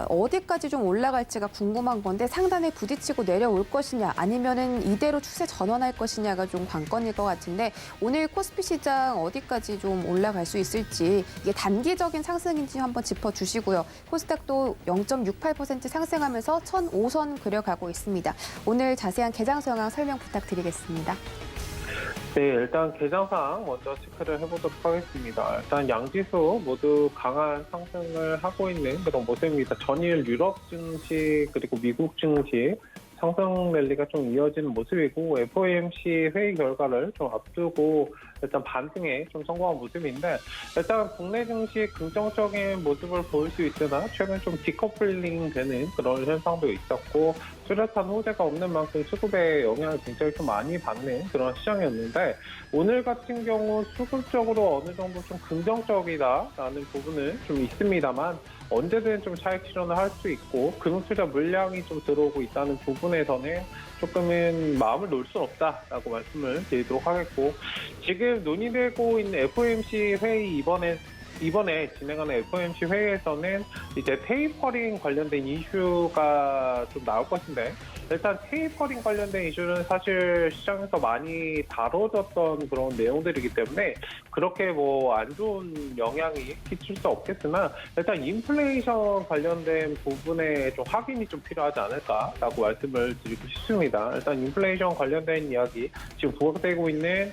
어디까지 좀 올라갈지가 궁금한 건데 상단에 부딪히고 내려올 것이냐 아니면은 이대로 추세 전환할 것이냐가 좀 관건일 것 같은데 오늘 코스피 시장 어디까지 좀 올라갈 수 있을지 이게 단기적인 상승인지 한번 짚어주시고요. 코스닥도 0.68% 상승하면서 1,005선 그려가고 있습니다. 오늘 자세한 개장 성향 설명 부탁드리겠습니다. 네, 일단 개장상 먼저 체크를 해보도록 하겠습니다. 일단 양지수 모두 강한 상승을 하고 있는 그런 모습입니다. 전일 유럽 증시 그리고 미국 증시 상승 랠리가 좀 이어지는 모습이고 FOMC 회의 결과를 좀 앞두고 일단 반등에 좀 성공한 모습인데 일단 국내 증시 긍정적인 모습을 보일 수 있으나 최근 좀 디커플링 되는 그런 현상도 있었고 뚜렷한 호재가 없는 만큼 수급에 영향을 굉장히 좀 많이 받는 그런 시장이었는데 오늘 같은 경우 수급적으로 어느 정도 좀 긍정적이다라는 부분은 좀 있습니다만 언제든 좀 차익 실현을 할 수 있고 금융 투자 물량이 좀 들어오고 있다는 부분에서는 조금은 마음을 놓을 수 없다라고 말씀을 드리도록 하겠고, 지금 논의되고 있는 FOMC 회의 이번에 진행하는 FOMC 회의에서는 이제 테이퍼링 관련된 이슈가 좀 나올 것인데, 일단 테이퍼링 관련된 이슈는 사실 시장에서 많이 다뤄졌던 그런 내용들이기 때문에 그렇게 뭐 안 좋은 영향이 끼칠 수 없겠으나, 일단 인플레이션 관련된 부분에 좀 확인이 좀 필요하지 않을까라고 말씀을 드리고 싶습니다. 일단 인플레이션 관련된 이야기, 지금 부각되고 있는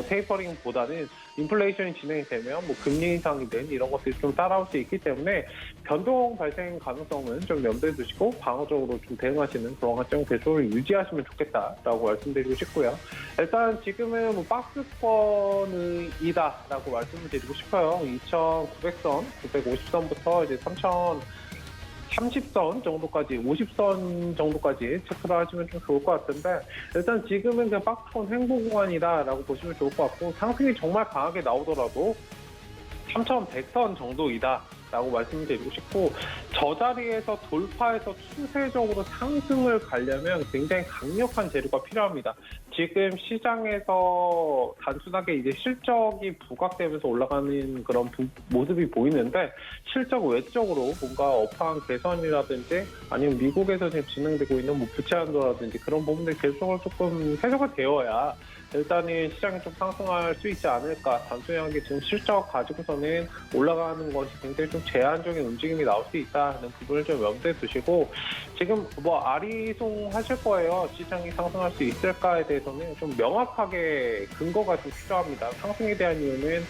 테이퍼링보다는 인플레이션이 진행이 되면 뭐 금리 인상이든 이런 것들이 좀 따라올 수 있기 때문에 변동 발생 가능성은 좀 염두에 두시고 방어적으로 좀 대응하시는 그런 관점 계속을 유지하시면 좋겠다라고 말씀드리고 싶고요. 일단 지금은 뭐 박스권이다라고 말씀을 드리고 싶어요. 2,900선, 950선부터 이제 3,030선 정도까지, 50선 정도까지 체크를 하시면 좀 좋을 것 같은데, 일단 지금은 그냥 박스권 횡보 구간이다라고 보시면 좋을 것 같고, 상승이 정말 강하게 나오더라도 3,100선 정도이다라고 말씀드리고 싶고, 저 자리에서 돌파해서 추세적으로 상승을 가려면 굉장히 강력한 재료가 필요합니다. 지금 시장에서 단순하게 이제 실적이 부각되면서 올라가는 그런 모습이 보이는데, 실적 외적으로 뭔가 업황 개선이라든지 아니면 미국에서 지금 진행되고 있는 뭐 부채 한도라든지 그런 부분들이 계속적으로 조금 해소가 되어야 일단은 시장이 좀 상승할 수 있지 않을까. 단순하게 지금 실적 가지고서는 올라가는 것이 굉장히 좀 제한적인 움직임이 나올 수 있다는 부분을 좀 염두에 두시고, 지금 뭐 아리송 하실 거예요. 시장이 상승할 수 있을까에 대해서는 좀 명확하게 근거가 좀 필요합니다. 상승에 대한 이유는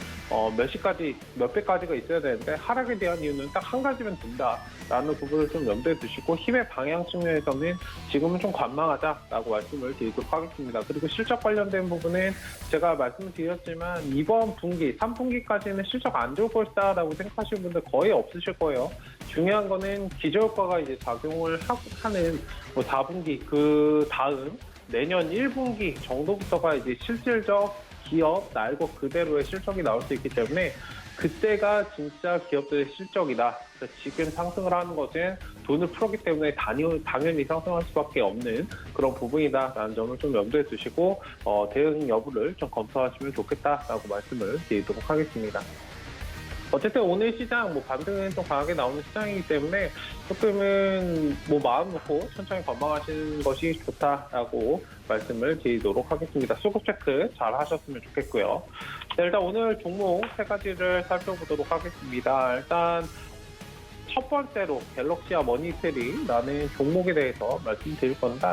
몇 배까지가 있어야 되는데, 하락에 대한 이유는 딱 한 가지면 된다라는 부분을 좀 염두에 두시고, 힘의 방향 측면에서는 지금은 좀 관망하자라고 말씀을 드리도록 하겠습니다. 그리고 실적 관련된 부분은 제가 말씀을 드렸지만 이번 분기, 3분기까지는 실적 안 좋을 것이다라고 생각하시는 분들 거의 없으실 거예요. 중요한 거는 기저효과가 이제 작용을 하는 뭐 4분기, 그 다음 내년 1분기 정도부터가 이제 실질적 기업 날고 그대로의 실적이 나올 수 있기 때문에 그때가 진짜 기업들의 실적이다. 지금 상승을 하는 것은 돈을 풀었기 때문에 당연히 상승할 수밖에 없는 그런 부분이다라는 점을 좀 염두에 두시고 대응 여부를 좀 검토하시면 좋겠다라고 말씀을 드리도록 하겠습니다. 어쨌든 오늘 시장 뭐 반등은 좀 강하게 나오는 시장이기 때문에 조금은 뭐 마음 놓고 천천히 관망하시는 것이 좋다라고 말씀을 드리도록 하겠습니다. 수급 체크 잘 하셨으면 좋겠고요. 네, 일단 오늘 종목 세 가지를 살펴보도록 하겠습니다. 일단 첫 번째로 갤럭시와 머니트리라는 종목에 대해서 말씀드릴 건데,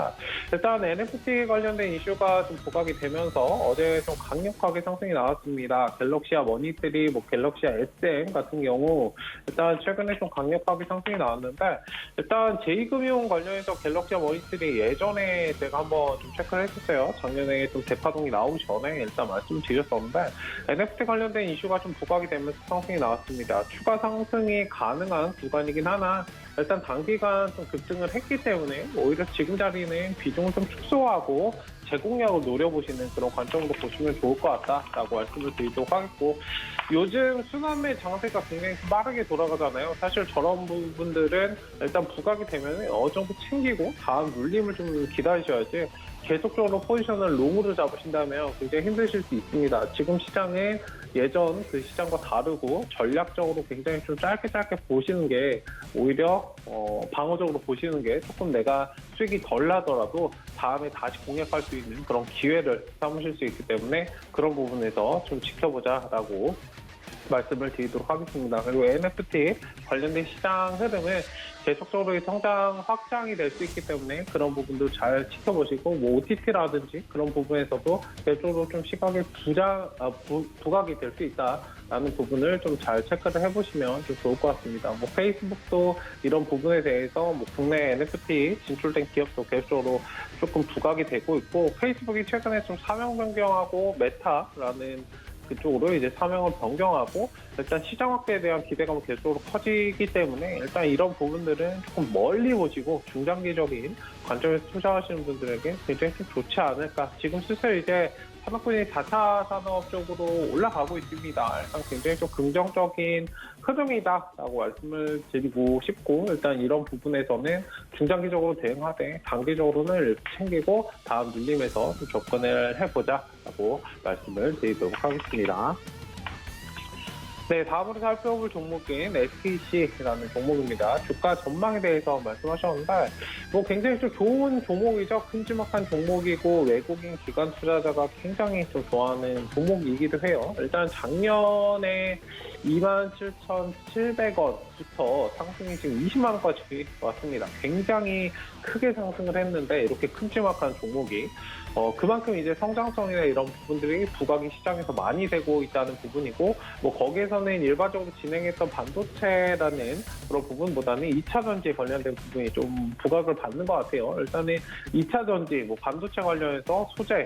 일단 NFT 관련된 이슈가 좀 부각이 되면서 어제 좀 강력하게 상승이 나왔습니다. 갤럭시와 머니트리, 뭐 갤럭시와 SM 같은 경우 일단 최근에 좀 강력하게 상승이 나왔는데, 일단 제2금융 관련해서 갤럭시와 머니트리 예전에 제가 한번 좀 체크를 했었어요. 작년에 좀 대파동이 나오기 전에 일단 말씀드렸었는데, NFT 관련된 이슈가 좀 부각이 되면서 상승이 나왔습니다. 추가 상승이 가능한 구간이긴 하나, 일단 단기간 좀 급등을 했기 때문에 오히려 지금 자리는 비중을 좀 축소하고 제공량을 노려보시는 그런 관점으로 보시면 좋을 것 같다라고 말씀을 드리도록 하겠고, 요즘 순환매 장세가 굉장히 빠르게 돌아가잖아요. 사실 저런 부분들은 일단 부각이 되면 어느 정도 챙기고 다음 눌림을 좀 기다리셔야지, 계속적으로 포지션을 롱으로 잡으신다면 굉장히 힘드실 수 있습니다. 지금 시장은 예전 그 시장과 다르고 전략적으로 굉장히 좀 짧게 보시는 게 오히려 방어적으로 보시는 게 조금 내가 수익이 덜 나더라도 다음에 다시 공략할 수 있는 그런 기회를 삼으실 수 있기 때문에 그런 부분에서 좀 지켜보자라고 말씀을 드리도록 하겠습니다. 그리고 NFT 관련된 시장 흐름은 계속적으로 성장 확장이 될 수 있기 때문에 그런 부분도 잘 지켜보시고, 뭐 OTT라든지 그런 부분에서도 계속적으로 좀 시각이 부각이 될 수 있다라는 부분을 좀 잘 체크를 해보시면 좀 좋을 것 같습니다. 뭐 페이스북도 이런 부분에 대해서 뭐 국내 NFT 진출된 기업도 계속적으로 조금 부각이 되고 있고, 페이스북이 최근에 좀 사명 변경하고 메타라는 그쪽으로 이제 사명을 변경하고 일단 시장 확대에 대한 기대감은 계속적으로 커지기 때문에 일단 이런 부분들은 조금 멀리 보시고 중장기적인 관점에서 투자하시는 분들에게 굉장히 좀 좋지 않을까. 지금 슬슬 이제 산업군이 4차 산업 쪽으로 올라가고 있습니다. 일단 굉장히 좀 긍정적인 흐름이다라고 말씀을 드리고 싶고, 일단 이런 부분에서는 중장기적으로 대응하되 단기적으로는 이렇게 챙기고 다음 눌림에서 좀 접근을 해보자라고 말씀을 드리도록 하겠습니다. 네, 다음으로 살펴볼 종목인 SKC라는 종목입니다. 주가 전망에 대해서 말씀하셨는데, 굉장히 좀 좋은 종목이죠. 큼지막한 종목이고, 외국인 기관 투자자가 굉장히 좀 좋아하는 종목이기도 해요. 일단 작년에 27,700원부터 상승이 지금 20만 원까지 왔습니다. 굉장히 크게 상승을 했는데, 이렇게 큼지막한 종목이 그만큼 이제 성장성이나 이런 부분들이 부각이 시장에서 많이 되고 있다는 부분이고, 거기에서는 일반적으로 진행했던 반도체라는 그런 부분보다는 2차 전지 관련된 부분이 좀 부각을 받는 것 같아요. 일단은 2차 전지, 반도체 관련해서 소재,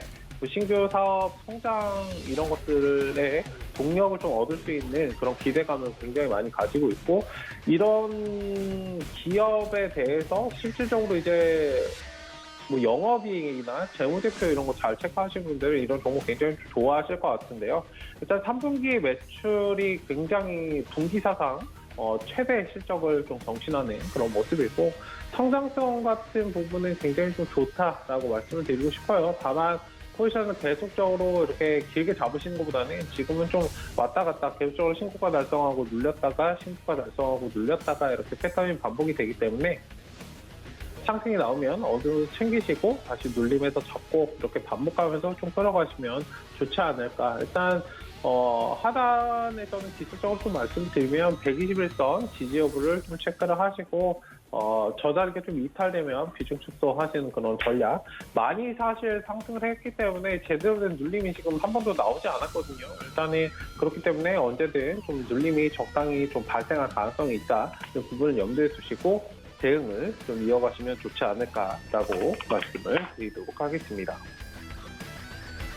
신규 사업 성장 이런 것들의 동력을 좀 얻을 수 있는 그런 기대감을 굉장히 많이 가지고 있고, 이런 기업에 대해서 실질적으로 이제 영업이익이나 재무제표 이런 거 잘 체크하시는 분들은 이런 종목 굉장히 좋아하실 것 같은데요. 일단 3분기 매출이 굉장히 분기 사상 최대 실적을 좀 경신하는 그런 모습이고, 성장성 같은 부분은 굉장히 좀 좋다라고 말씀을 드리고 싶어요. 다만 포지션을 계속적으로 이렇게 길게 잡으시는 것보다는 지금은 좀 왔다 갔다 계속적으로 신고가 달성하고 눌렸다가 신고가 달성하고 눌렸다가 이렇게 패턴이 반복이 되기 때문에 상승이 나오면 어느 챙기시고 다시 눌림에서 잡고 이렇게 반복하면서 좀 끌어가시면 좋지 않을까. 일단 하단에서는 기술적으로 좀 말씀드리면 121선 지지 여부를 좀 체크를 하시고 저 자리가 좀 이탈되면 비중 축소하시는 그런 전략. 많이 사실 상승을 했기 때문에 제대로 된 눌림이 지금 한 번도 나오지 않았거든요. 일단은 그렇기 때문에 언제든 좀 눌림이 적당히 좀 발생할 가능성이 있다. 그 부분을 염두에 두시고 대응을 좀 이어가시면 좋지 않을까라고 말씀을 드리도록 하겠습니다.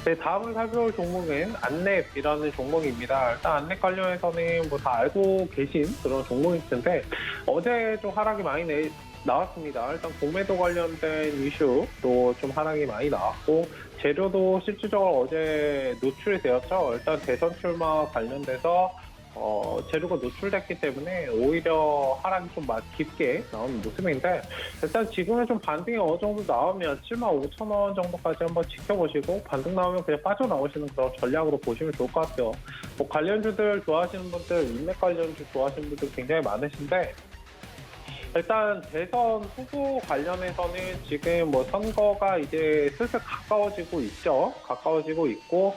네, 다음으로 살펴볼 종목은 안랩이라는 종목입니다. 일단 안랩 관련해서는 다 알고 계신 그런 종목일 텐데, 어제 좀 하락이 많이 나왔습니다. 일단 공매도 관련된 이슈도 좀 하락이 많이 나왔고, 재료도 실질적으로 어제 노출이 되었죠. 일단 대선 출마 관련돼서 재료가 노출됐기 때문에 오히려 하락이 좀 깊게 나오는 모습인데, 일단 지금은 좀 반등이 어느 정도 나오면 75,000원 정도까지 한번 지켜보시고, 반등 나오면 그냥 빠져나오시는 그런 전략으로 보시면 좋을 것 같아요. 관련주들 좋아하시는 분들, 인맥 관련주 좋아하시는 분들 굉장히 많으신데, 일단 대선 후보 관련해서는 지금 선거가 이제 슬슬 가까워지고 있죠. 가까워지고 있고,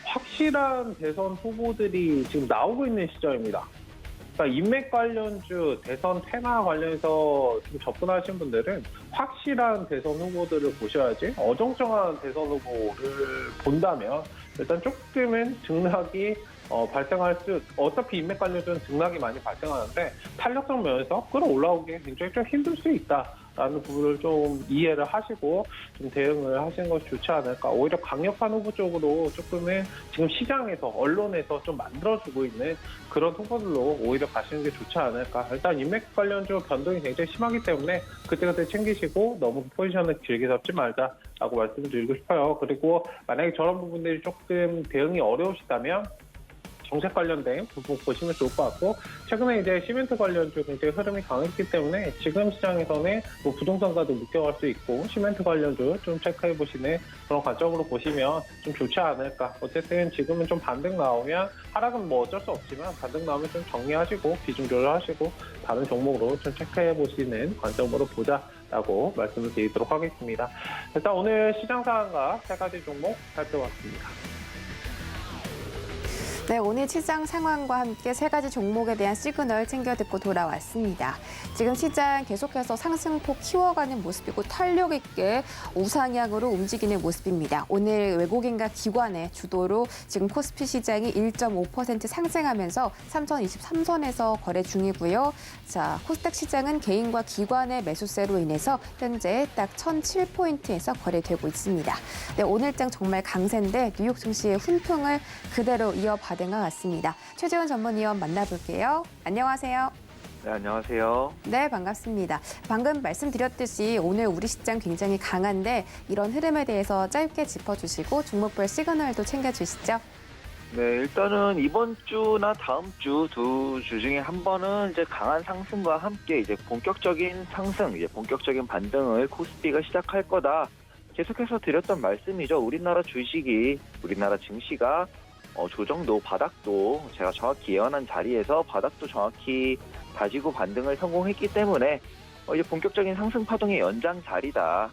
확실한 대선 후보들이 지금 나오고 있는 시점입니다. 그러니까 인맥 관련주, 대선 테마 관련해서 좀 접근하신 분들은 확실한 대선 후보들을 보셔야지, 어정쩡한 대선 후보를 본다면 일단 조금은 등락이 발생할 어차피 인맥 관련주는 등락이 많이 발생하는데 탄력성 면에서 끌어올라오기 굉장히 좀 힘들 수 있다라는 부분을 좀 이해를 하시고 좀 대응을 하시는 것이 좋지 않을까. 오히려 강력한 후보 쪽으로 조금은 지금 시장에서, 언론에서 좀 만들어주고 있는 그런 후보들로 오히려 가시는 게 좋지 않을까. 일단 인맥 관련주 변동이 굉장히 심하기 때문에 그때그때 챙기시고 너무 포지션을 길게 잡지 말자라고 말씀을 드리고 싶어요. 그리고 만약에 저런 부분들이 조금 대응이 어려우시다면 정책 관련된 부분 보시면 좋을 것 같고, 최근에 이제 시멘트 관련주 굉장히 흐름이 강했기 때문에 지금 시장에서는 부동산과도 묶여갈 수 있고 시멘트 관련주 좀 체크해 보시는 그런 관점으로 보시면 좀 좋지 않을까. 어쨌든 지금은 좀 반등 나오면, 하락은 어쩔 수 없지만 반등 나오면 좀 정리하시고 비중 조절하시고 다른 종목으로 좀 체크해 보시는 관점으로 보자라고 말씀을 드리도록 하겠습니다. 일단 오늘 시장 상황과 세 가지 종목 살펴봤습니다. 네, 오늘 시장 상황과 함께 세 가지 종목에 대한 시그널 챙겨 듣고 돌아왔습니다. 지금 시장 계속해서 상승폭 키워가는 모습이고 탄력 있게 우상향으로 움직이는 모습입니다. 오늘 외국인과 기관의 주도로 지금 코스피 시장이 1.5% 상승하면서 3,023선에서 거래 중이고요. 자, 코스닥 시장은 개인과 기관의 매수세로 인해서 현재 딱 1,007포인트에서 거래되고 있습니다. 네, 오늘장 정말 강세인데 뉴욕 증시의 훈풍을 그대로 이어봐 된 것 같습니다. 최재원 전문위원 만나볼게요. 안녕하세요. 네, 안녕하세요. 네, 반갑습니다. 방금 말씀드렸듯이 오늘 우리 시장 굉장히 강한데 이런 흐름에 대해서 짧게 짚어주시고 종목별 시그널도 챙겨주시죠. 네, 일단은 이번 주나 다음 주 두 주 중에 한 번은 이제 강한 상승과 함께 이제 본격적인 상승, 이제 본격적인 반등을 코스피가 시작할 거다. 계속해서 드렸던 말씀이죠. 우리나라 주식이, 우리나라 증시가 조정도, 바닥도 제가 정확히 예언한 자리에서 바닥도 정확히 다지고 반등을 성공했기 때문에 이제 본격적인 상승 파동의 연장 자리다.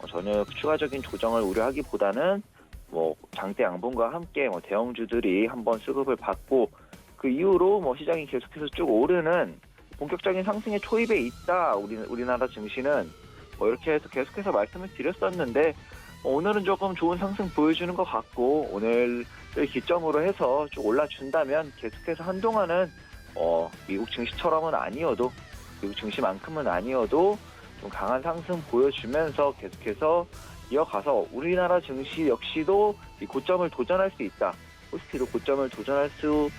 전혀 추가적인 조정을 우려하기보다는 장대 양분과 함께 대형주들이 한번 수급을 받고 그 이후로 시장이 계속해서 쭉 오르는 본격적인 상승의 초입에 있다. 우리나라 증시는 이렇게 해서 계속해서 말씀을 드렸었는데 오늘은 조금 좋은 상승 보여주는 것 같고 오늘을 기점으로 해서 쭉 올라준다면 계속해서 한동안은 미국 증시처럼은 아니어도 미국 증시만큼은 아니어도 좀 강한 상승 보여주면서 계속해서 이어가서 우리나라 증시 역시도 이 고점을 도전할 수 있다. 코스피도 고점을 도전할 수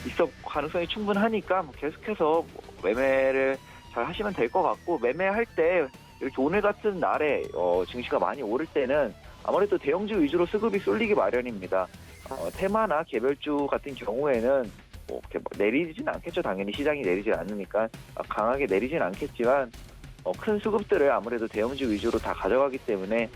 있어 가능성이 충분하니까 계속해서 매매를 잘 하시면 될 것 같고 매매할 때 이렇게 오늘 같은 날에 증시가 많이 오를 때는 아무래도 대형주 위주로 수급이 쏠리기 마련입니다. 테마나 개별주 같은 경우에는 이렇게 내리진 않겠죠. 당연히 시장이 내리질 않으니까 강하게 내리진 않겠지만 큰 수급들을 아무래도 대형주 위주로 다 가져가기 때문에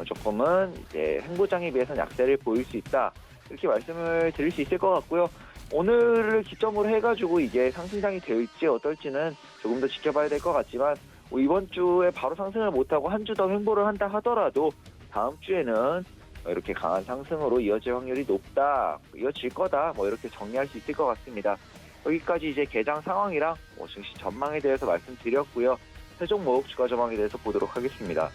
조금은 이제 행보장에 비해서는 약세를 보일 수 있다. 이렇게 말씀을 드릴 수 있을 것 같고요. 오늘을 기점으로 해가지고 이게 상승장이 될지 어떨지는 조금 더 지켜봐야 될 것 같지만 이번 주에 바로 상승을 못하고 한 주 더 횡보를 한다 하더라도 다음 주에는 이렇게 강한 상승으로 이어질 확률이 높다, 이어질 거다, 이렇게 정리할 수 있을 것 같습니다. 여기까지 이제 개장 상황이랑 증시 전망에 대해서 말씀드렸고요. 세 종목 주가 전망에 대해서 보도록 하겠습니다.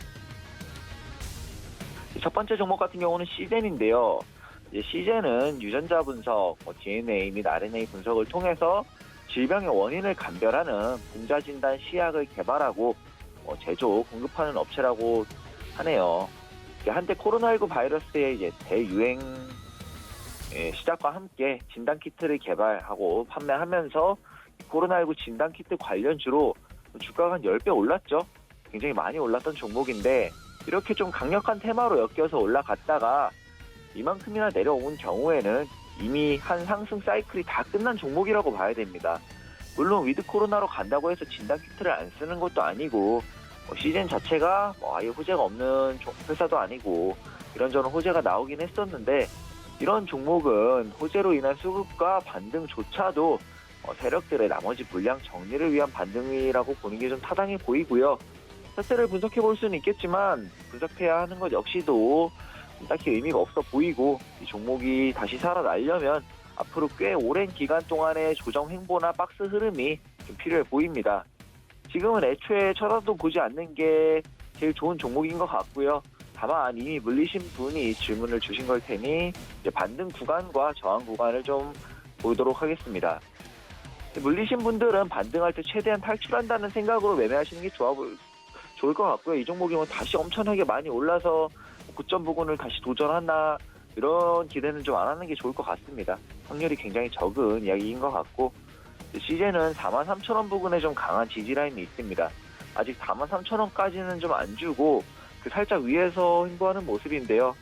첫 번째 종목 같은 경우는 시젠인데요. 이제 시젠은 유전자 분석, DNA 및 RNA 분석을 통해서 질병의 원인을 감별하는 분자진단 시약을 개발하고 제조, 공급하는 업체라고 하네요. 한때 코로나19 바이러스의 이제 대유행 시작과 함께 진단키트를 개발하고 판매하면서 코로나19 진단키트 관련주로 주가가 한 10배 올랐죠. 굉장히 많이 올랐던 종목인데 이렇게 좀 강력한 테마로 엮여서 올라갔다가 이만큼이나 내려온 경우에는 이미 한 상승 사이클이 다 끝난 종목이라고 봐야 됩니다. 물론 위드 코로나로 간다고 해서 진단키트를 안 쓰는 것도 아니고 시즌 자체가 아예 호재가 없는 회사도 아니고 이런저런 호재가 나오긴 했었는데 이런 종목은 호재로 인한 수급과 반등조차도 세력들의 나머지 물량 정리를 위한 반등이라고 보는 게 좀 타당해 보이고요. 차세를 분석해 볼 수는 있겠지만 분석해야 하는 것 역시도 딱히 의미가 없어 보이고 이 종목이 다시 살아나려면 앞으로 꽤 오랜 기간 동안의 조정 횡보나 박스 흐름이 좀 필요해 보입니다. 지금은 애초에 쳐다도 보지 않는 게 제일 좋은 종목인 것 같고요. 다만 이미 물리신 분이 질문을 주신 걸 테니 이제 반등 구간과 저항 구간을 좀 보도록 하겠습니다. 물리신 분들은 반등할 때 최대한 탈출한다는 생각으로 매매하시는 게 좋을 것 같고요. 이 종목이 다시 엄청나게 많이 올라서 고점 부근을 다시 도전하나 이런 기대는 좀 안 하는 게 좋을 것 같습니다. 확률이 굉장히 적은 이야기인 것 같고 시제는 43,000원 부근에 좀 강한 지지라인이 있습니다. 아직 43,000원까지는 좀 안 주고 살짝 위에서 횡보하는 모습인데요.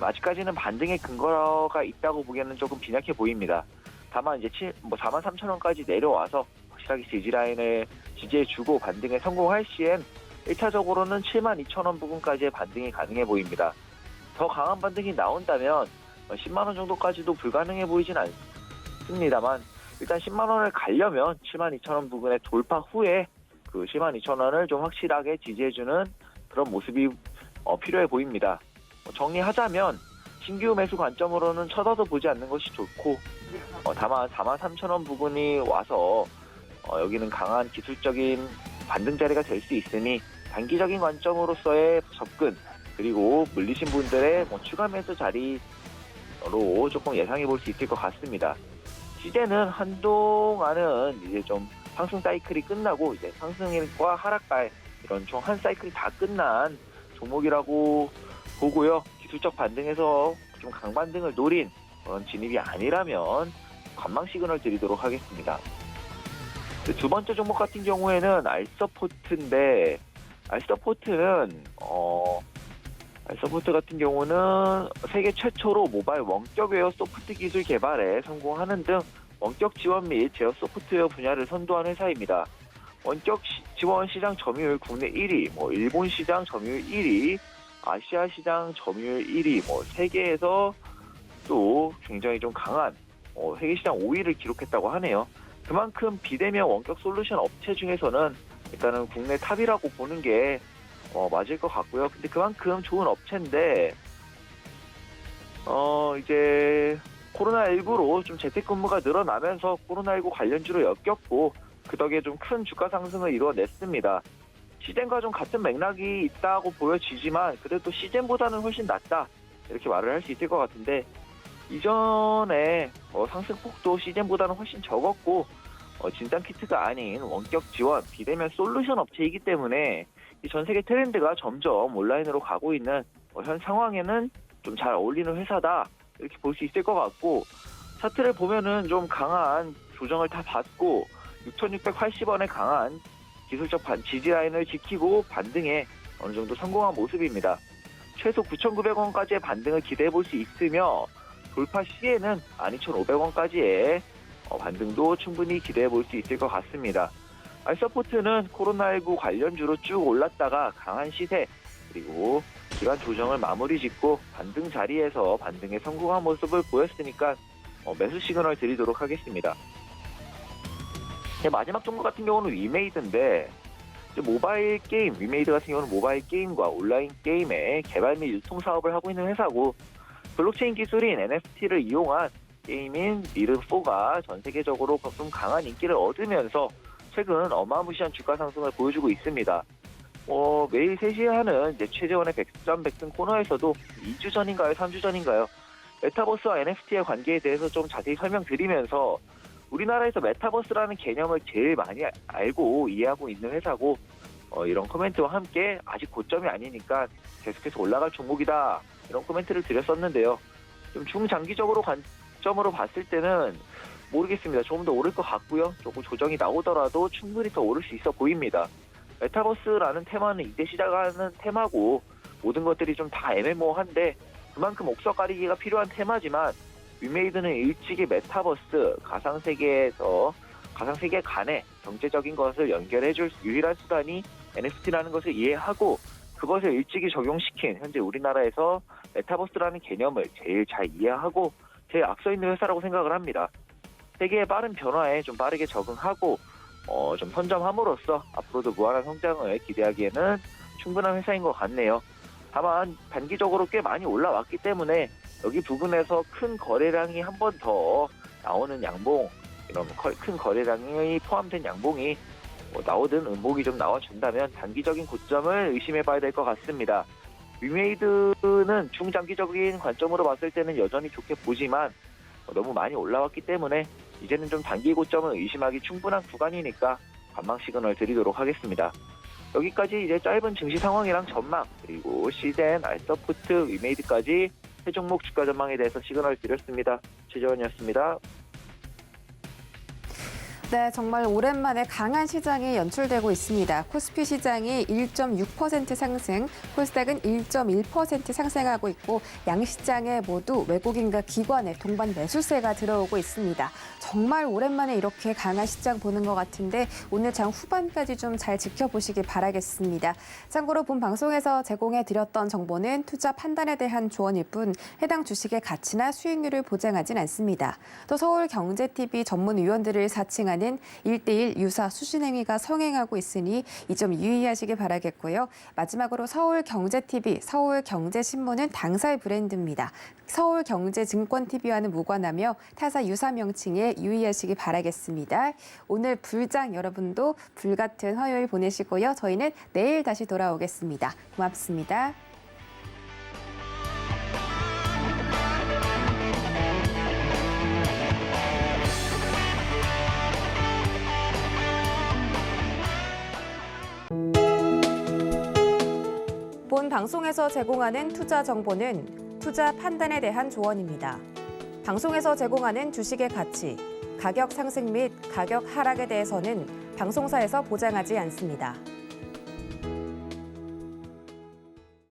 아직까지는 반등의 근거가 있다고 보기에는 조금 빈약해 보입니다. 다만 이제 43,000원까지 내려와서 확실하게 지지라인을 지지해주고 반등에 성공할 시엔 1차적으로는 72,000원 부근까지의 반등이 가능해 보입니다. 더 강한 반등이 나온다면 10만원 정도까지도 불가능해 보이진 않습니다만 일단 10만원을 가려면 72,000원 부근의 돌파 후에 그 72,000원을 좀 확실하게 지지해주는 그런 모습이 필요해 보입니다. 정리하자면 신규 매수 관점으로는 쳐다도 보지 않는 것이 좋고 다만 43,000원 부근이 와서 여기는 강한 기술적인 반등 자리가 될 수 있으니 단기적인 관점으로서의 접근 그리고 물리신 분들의 추가 매수 자리로 조금 예상해 볼 수 있을 것 같습니다. 시제는 한동안은 이제 좀 상승 사이클이 끝나고 이제 상승과 하락갈 이런 총 한 사이클이 다 끝난 종목이라고 보고요. 기술적 반등에서 좀 강반등을 노린 그런 진입이 아니라면 관망 시그널 드리도록 하겠습니다. 두 번째 종목 같은 경우에는 알서포트인데 알서포트 같은 경우는 세계 최초로 모바일 원격 웨어 소프트 기술 개발에 성공하는 등 원격 지원 및 제어 소프트웨어 분야를 선도한 회사입니다. 원격 지원 시장 점유율 국내 1위, 일본 시장 점유율 1위, 아시아 시장 점유율 1위, 세계에서 또 굉장히 좀 강한 세계 시장 5위를 기록했다고 하네요. 그만큼 비대면 원격 솔루션 업체 중에서는 일단은 국내 탑이라고 보는 게 맞을 것 같고요. 근데 그만큼 좋은 업체인데 이제 코로나19로 좀 재택근무가 늘어나면서 코로나19 관련주로 엮였고 그 덕에 좀 큰 주가 상승을 이루어냈습니다. 시젠과 좀 같은 맥락이 있다고 보여지지만 그래도 시젠보다는 훨씬 낫다 이렇게 말을 할 수 있을 것 같은데 이전에 상승폭도 시젠보다는 훨씬 적었고 진단 키트가 아닌 원격 지원 비대면 솔루션 업체이기 때문에 이 전 세계 트렌드가 점점 온라인으로 가고 있는 현 상황에는 좀 잘 어울리는 회사다 이렇게 볼 수 있을 것 같고 차트를 보면은 좀 강한 조정을 다 받고 6,680원의 강한 기술적 지지 라인을 지키고 반등에 어느 정도 성공한 모습입니다. 최소 9,900원까지의 반등을 기대해 볼 수 있으며 돌파 시에는 12,500원까지의 반등도 충분히 기대해 볼 수 있을 것 같습니다. 알서포트는 코로나19 관련주로 쭉 올랐다가 강한 시세 그리고 기간 조정을 마무리 짓고 반등 자리에서 반등에 성공한 모습을 보였으니까 매수 시그널 드리도록 하겠습니다. 마지막 종목 같은 경우는 위메이드인데 모바일 게임, 위메이드 같은 경우는 모바일 게임과 온라인 게임의 개발 및 유통 사업을 하고 있는 회사고 블록체인 기술인 NFT를 이용한 게임인 미르4가 전 세계적으로 좀 강한 인기를 얻으면서 최근 어마무시한 주가 상승을 보여주고 있습니다. 매일 3시에 하는 이제 최재원의 백전 코너에서도 2주 전인가요? 3주 전인가요? 메타버스와 NFT의 관계에 대해서 좀 자세히 설명드리면서 우리나라에서 메타버스라는 개념을 제일 많이 알고 이해하고 있는 회사고 이런 코멘트와 함께 아직 고점이 아니니까 계속해서 올라갈 종목이다 이런 코멘트를 드렸었는데요. 좀 중장기적으로 관점으로 봤을 때는 모르겠습니다. 조금 더 오를 것 같고요. 조금 조정이 나오더라도 충분히 더 오를 수 있어 보입니다. 메타버스라는 테마는 이제 시작하는 테마고 모든 것들이 좀 다 애매모호한데 그만큼 옥석 가리기가 필요한 테마지만 위메이드는 일찍이 메타버스, 가상세계 간의 경제적인 것을 연결해줄 유일한 수단이 NFT라는 것을 이해하고 그것을 일찍이 적용시킨 현재 우리나라에서 메타버스라는 개념을 제일 잘 이해하고 제일 앞서 있는 회사라고 생각을 합니다. 세계의 빠른 변화에 좀 빠르게 적응하고 좀 선점함으로써 앞으로도 무한한 성장을 기대하기에는 충분한 회사인 것 같네요. 다만 단기적으로 꽤 많이 올라왔기 때문에 여기 부분에서 큰 거래량이 한 번 더 나오는 양봉, 이런 큰 거래량이 포함된 양봉이 나오든 음봉이 좀 나와준다면 단기적인 고점을 의심해봐야 될 것 같습니다. 위메이드는 중장기적인 관점으로 봤을 때는 여전히 좋게 보지만 너무 많이 올라왔기 때문에 이제는 좀 단기 고점을 의심하기 충분한 구간이니까 관망 시그널 드리도록 하겠습니다. 여기까지 이제 짧은 증시 상황이랑 전망 그리고 시젠, 알서포트, 위메이드까지 세 종목 주가 전망에 대해서 시그널 드렸습니다. 최재원이었습니다. 네, 정말 오랜만에 강한 시장이 연출되고 있습니다. 코스피 시장이 1.6% 상승, 코스닥은 1.1% 상승하고 있고 양시장에 모두 외국인과 기관의 동반 매수세가 들어오고 있습니다. 정말 오랜만에 이렇게 강한 시장 보는 것 같은데 오늘 장 후반까지 좀 잘 지켜보시기 바라겠습니다. 참고로 본 방송에서 제공해드렸던 정보는 투자 판단에 대한 조언일 뿐 해당 주식의 가치나 수익률을 보장하진 않습니다. 또 서울경제TV 전문위원들을 사칭한 1대1 유사 수신행위가 성행하고 있으니 이 점 유의하시기 바라겠고요. 마지막으로 서울경제TV, 서울경제신문은 당사의 브랜드입니다. 서울경제증권TV와는 무관하며 타사 유사 명칭에 유의하시기 바라겠습니다. 오늘 불장 여러분도 불같은 화요일 보내시고요. 저희는 내일 다시 돌아오겠습니다. 고맙습니다. 본 방송에서 제공하는 투자 정보는 투자 판단에 대한 조언입니다. 방송에서 제공하는 주식의 가치, 가격 상승 및 가격 하락에 대해서는 방송사에서 보장하지 않습니다.